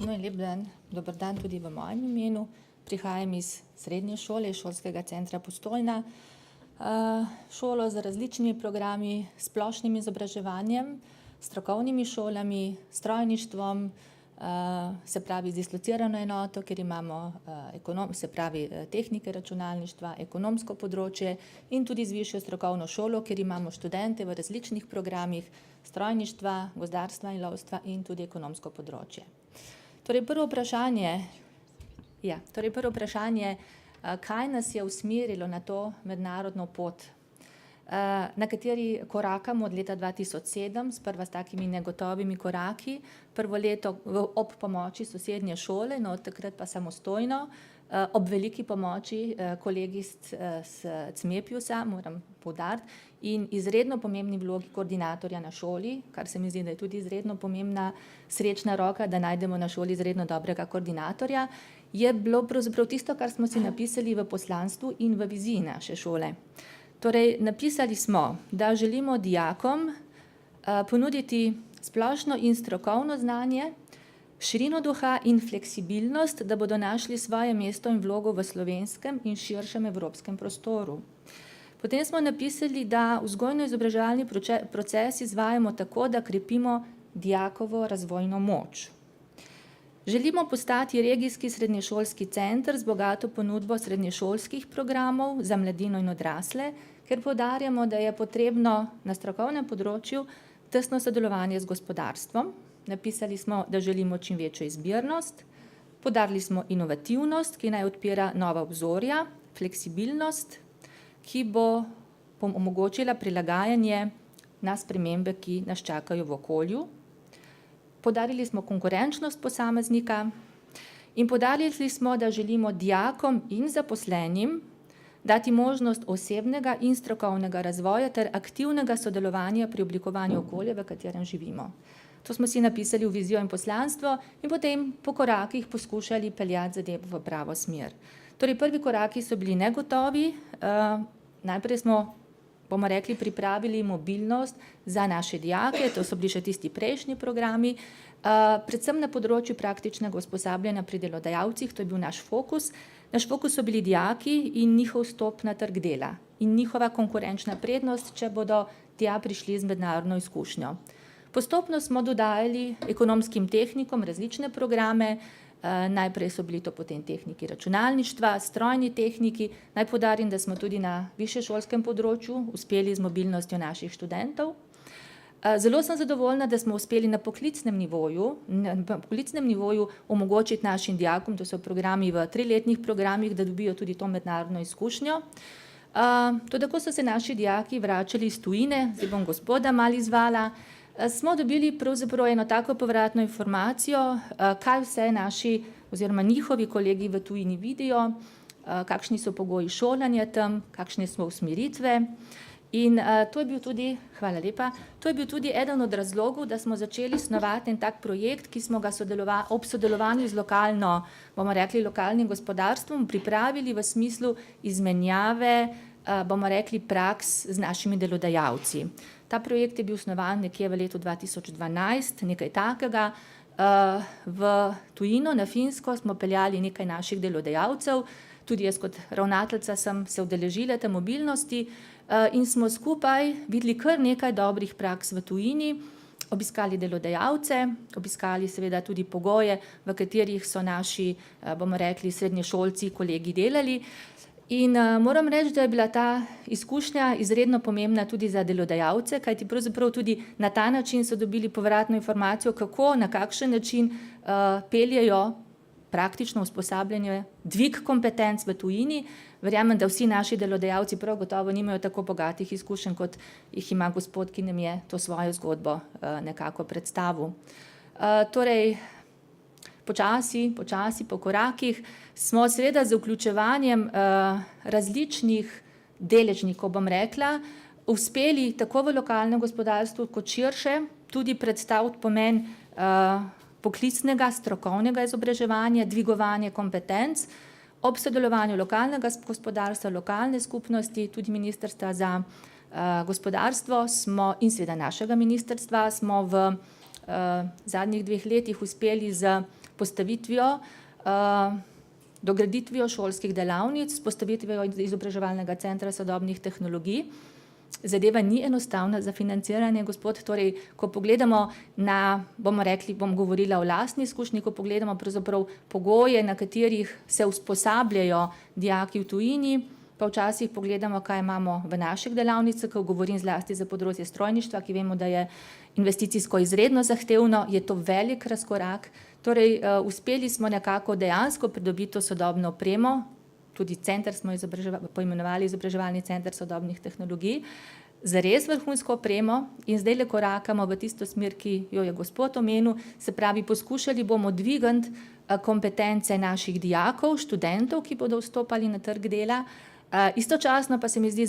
No in lep dan, dober dan tudi v mojem imenu. Prihajam iz srednje šole, Šolskega centra Postojna. Šolo z različnimi programi, splošnim izobraževanjem, strokovnimi šolami, strojništvom, se pravi z dislocirano enoto, ker imamo tehnike računalništva, ekonomsko področje in tudi z višjo strokovno šolo, ker imamo študente v različnih programih strojništva, gozdarstva in lovstva in tudi ekonomsko področje. Torej prvo vprašanje, kaj nas je usmerilo na to mednarodno pot, na kateri korakamo od leta 2007, sprva s takimi negotovimi koraki, prvo leto ob pomoči sosednje šole, no od takrat pa samostojno, ob veliki pomoči kolegi s CMEPIUS-a, moram poudariti, in izredno pomembni vlogi koordinatorja na šoli, kar se mi zdi, da je tudi izredno pomembna srečna roka, da najdemo na šoli izredno dobrega koordinatorja, je bilo pravzaprav tisto, kar smo si napisali v poslanstvu in v viziji naše šole. Torej, napisali smo, da želimo dijakom ponuditi splošno in strokovno znanje, širino duha in fleksibilnost, da bodo našli svoje mesto in vlogo v slovenskem in širšem evropskem prostoru. Potem smo napisali, da vzgojno-izobraževalni proces izvajamo tako, da krepimo dijakovo razvojno moč. Želimo postati regijski srednješolski center z bogato ponudbo srednješolskih programov za mladino in odrasle, ker poudarjamo, da je potrebno na strokovnem področju tesno sodelovanje z gospodarstvom. Napisali smo, da želimo čim večjo izbirnost, poudarili smo inovativnost, ki naj odpira nova obzorja, fleksibilnost, ki bo omogočila prilagajanje na spremembe, ki nas čakajo v okolju. Poudarili smo konkurenčnost posameznika in poudarili smo, da želimo dijakom in zaposlenim dati možnost osebnega in strokovnega razvoja ter aktivnega sodelovanja pri oblikovanju okolja, v katerem živimo. To smo si napisali v vizijo in poslanstvo in potem po korakih poskušali peljati zadevo v pravo smer. Torej, prvi koraki so bili negotovi. Najprej smo, bomo rekli, pripravili mobilnost za naše dijake, to so bili še tisti prejšnji programi, predvsem na področju praktičnega usposabljanja pri delodajalcih, to je bil naš fokus. Naš fokus so bili dijaki in njihov vstop na trg dela in njihova konkurenčna prednost, če bodo tja prišli z mednarodno izkušnjo. Postopno smo dodajali ekonomskim tehnikom različne programe, najprej so bili to potem tehniki računalništva, strojni tehniki. Naj poudarim, da smo tudi na višješolskem področju uspeli z mobilnostjo naših študentov. Zelo sem zadovoljna, da smo uspeli na poklicnem nivoju omogočiti našim dijakom, to so programi v 3-letnih programih, da dobijo tudi to mednarodno izkušnjo. Toda, ko so se naši dijaki vračali iz tujine, zdaj bom gospoda malo izvala, smo dobili pravzaprav eno tako povratno informacijo, kaj vse naši oziroma njihovi kolegi v tujini vidijo, kakšni so pogoji šolanja tam, kakšne so usmeritve. In to je bil tudi, hvala lepa, to je bil tudi eden od razlogov, da smo začeli snovati en tak projekt, ki smo ga ob sodelovanju z lokalnim gospodarstvom pripravili v smislu izmenjave, bomo rekli, praks z našimi delodajalci. Ta projekt je bil snovan nekje v letu 2012, nekaj takega. V tujino, na Finsko, smo peljali nekaj naših delodajalcev, tudi jaz kot ravnateljica sem se udeležila te mobilnosti in smo skupaj videli kar nekaj dobrih praks v tujini, obiskali delodajalce, obiskali seveda tudi pogoje, v katerih so naši, bomo rekli, srednješolci, kolegi delali. In moram reči, da je bila ta izkušnja izredno pomembna tudi za delodajalce, kajti pravzaprav tudi na ta način so dobili povratno informacijo, kako, na kakšen način peljejo praktično usposabljanje, dvig kompetenc v tujini. Verjamem, da vsi naši delodajalci prav gotovo nimajo tako bogatih izkušenj, kot jih ima gospod, ki nam je to svojo zgodbo nekako predstavil. Torej, počasi, po korakih smo seveda z vključevanjem različnih deležnikov, bom rekla, uspeli tako v lokalnem gospodarstvu kot širše tudi predstaviti pomen poklicnega, strokovnega izobraževanja, dvigovanje kompetenc ob sodelovanju lokalnega gospodarstva, lokalne skupnosti, tudi Ministrstva za gospodarstvo smo in seveda našega ministrstva smo v zadnjih 2 letih uspeli z postavitvijo, dograditvijo šolskih delavnic, postavitvijo izobraževalnega centra sodobnih tehnologij. Zadeva ni enostavna za financiranje, gospod, torej, ko pogledamo na, bomo rekli, bom govorila o lastni izkušnji, ko pogledamo pravzaprav pogoje, na katerih se usposabljajo dijaki v tujini, pa včasih pogledamo, kaj imamo v naših delavnicah, ko govorim zlasti za področje strojništva, ki vemo, da je investicijsko izredno zahtevno, je to velik razkorak. Torej, uspeli smo nekako dejansko pridobiti to sodobno opremo, tudi center smo poimenovali izobraževalni center sodobnih tehnologij, za res vrhunsko opremo in zdaj le korakamo v tisto smer, ki jo je gospod omenil, se pravi, poskušali bomo dvigati kompetence naših dijakov, študentov, ki bodo vstopali na trg dela. Istočasno pa se mi zdi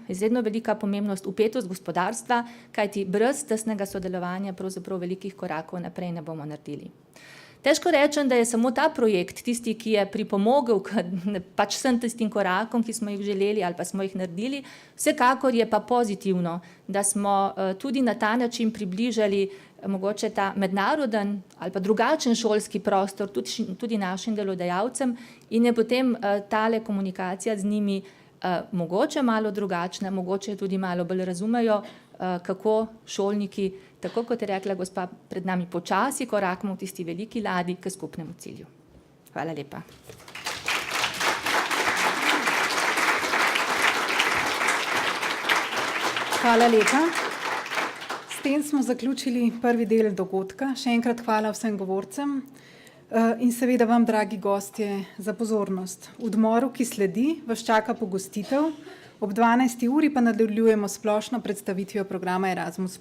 izredno velika pomembnost vpetost gospodarstva, kajti brez tesnega sodelovanja pravzaprav velikih korakov naprej ne bomo naredili. Težko rečem, da je samo ta projekt tisti, ki je pripomogel k pač vsem tistim korakom, ki smo jih želeli ali pa smo jih naredili. Vsekakor je pa pozitivno, da smo tudi na ta način približali mogoče ta mednaroden ali pa drugačen šolski prostor tudi našim delodajalcem in je potem tale komunikacija z njimi mogoče malo drugačna, mogoče tudi malo bolj razumejo, kako šolniki, tako kot je rekla gospa pred nami, počasi korakamo v tisti veliki ladji k skupnemu cilju. Hvala lepa. Hvala lepa. S tem smo zaključili prvi del dogodka. Še enkrat hvala vsem govorcem in seveda vam, dragi gostje, za pozornost. V odmoru, ki sledi, vas čaka pogostitev. Ob 12. uri pa nadaljujemo splošno predstavitvijo programa Erasmus+.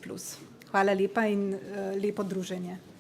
Hvala lepa in lepo druženje.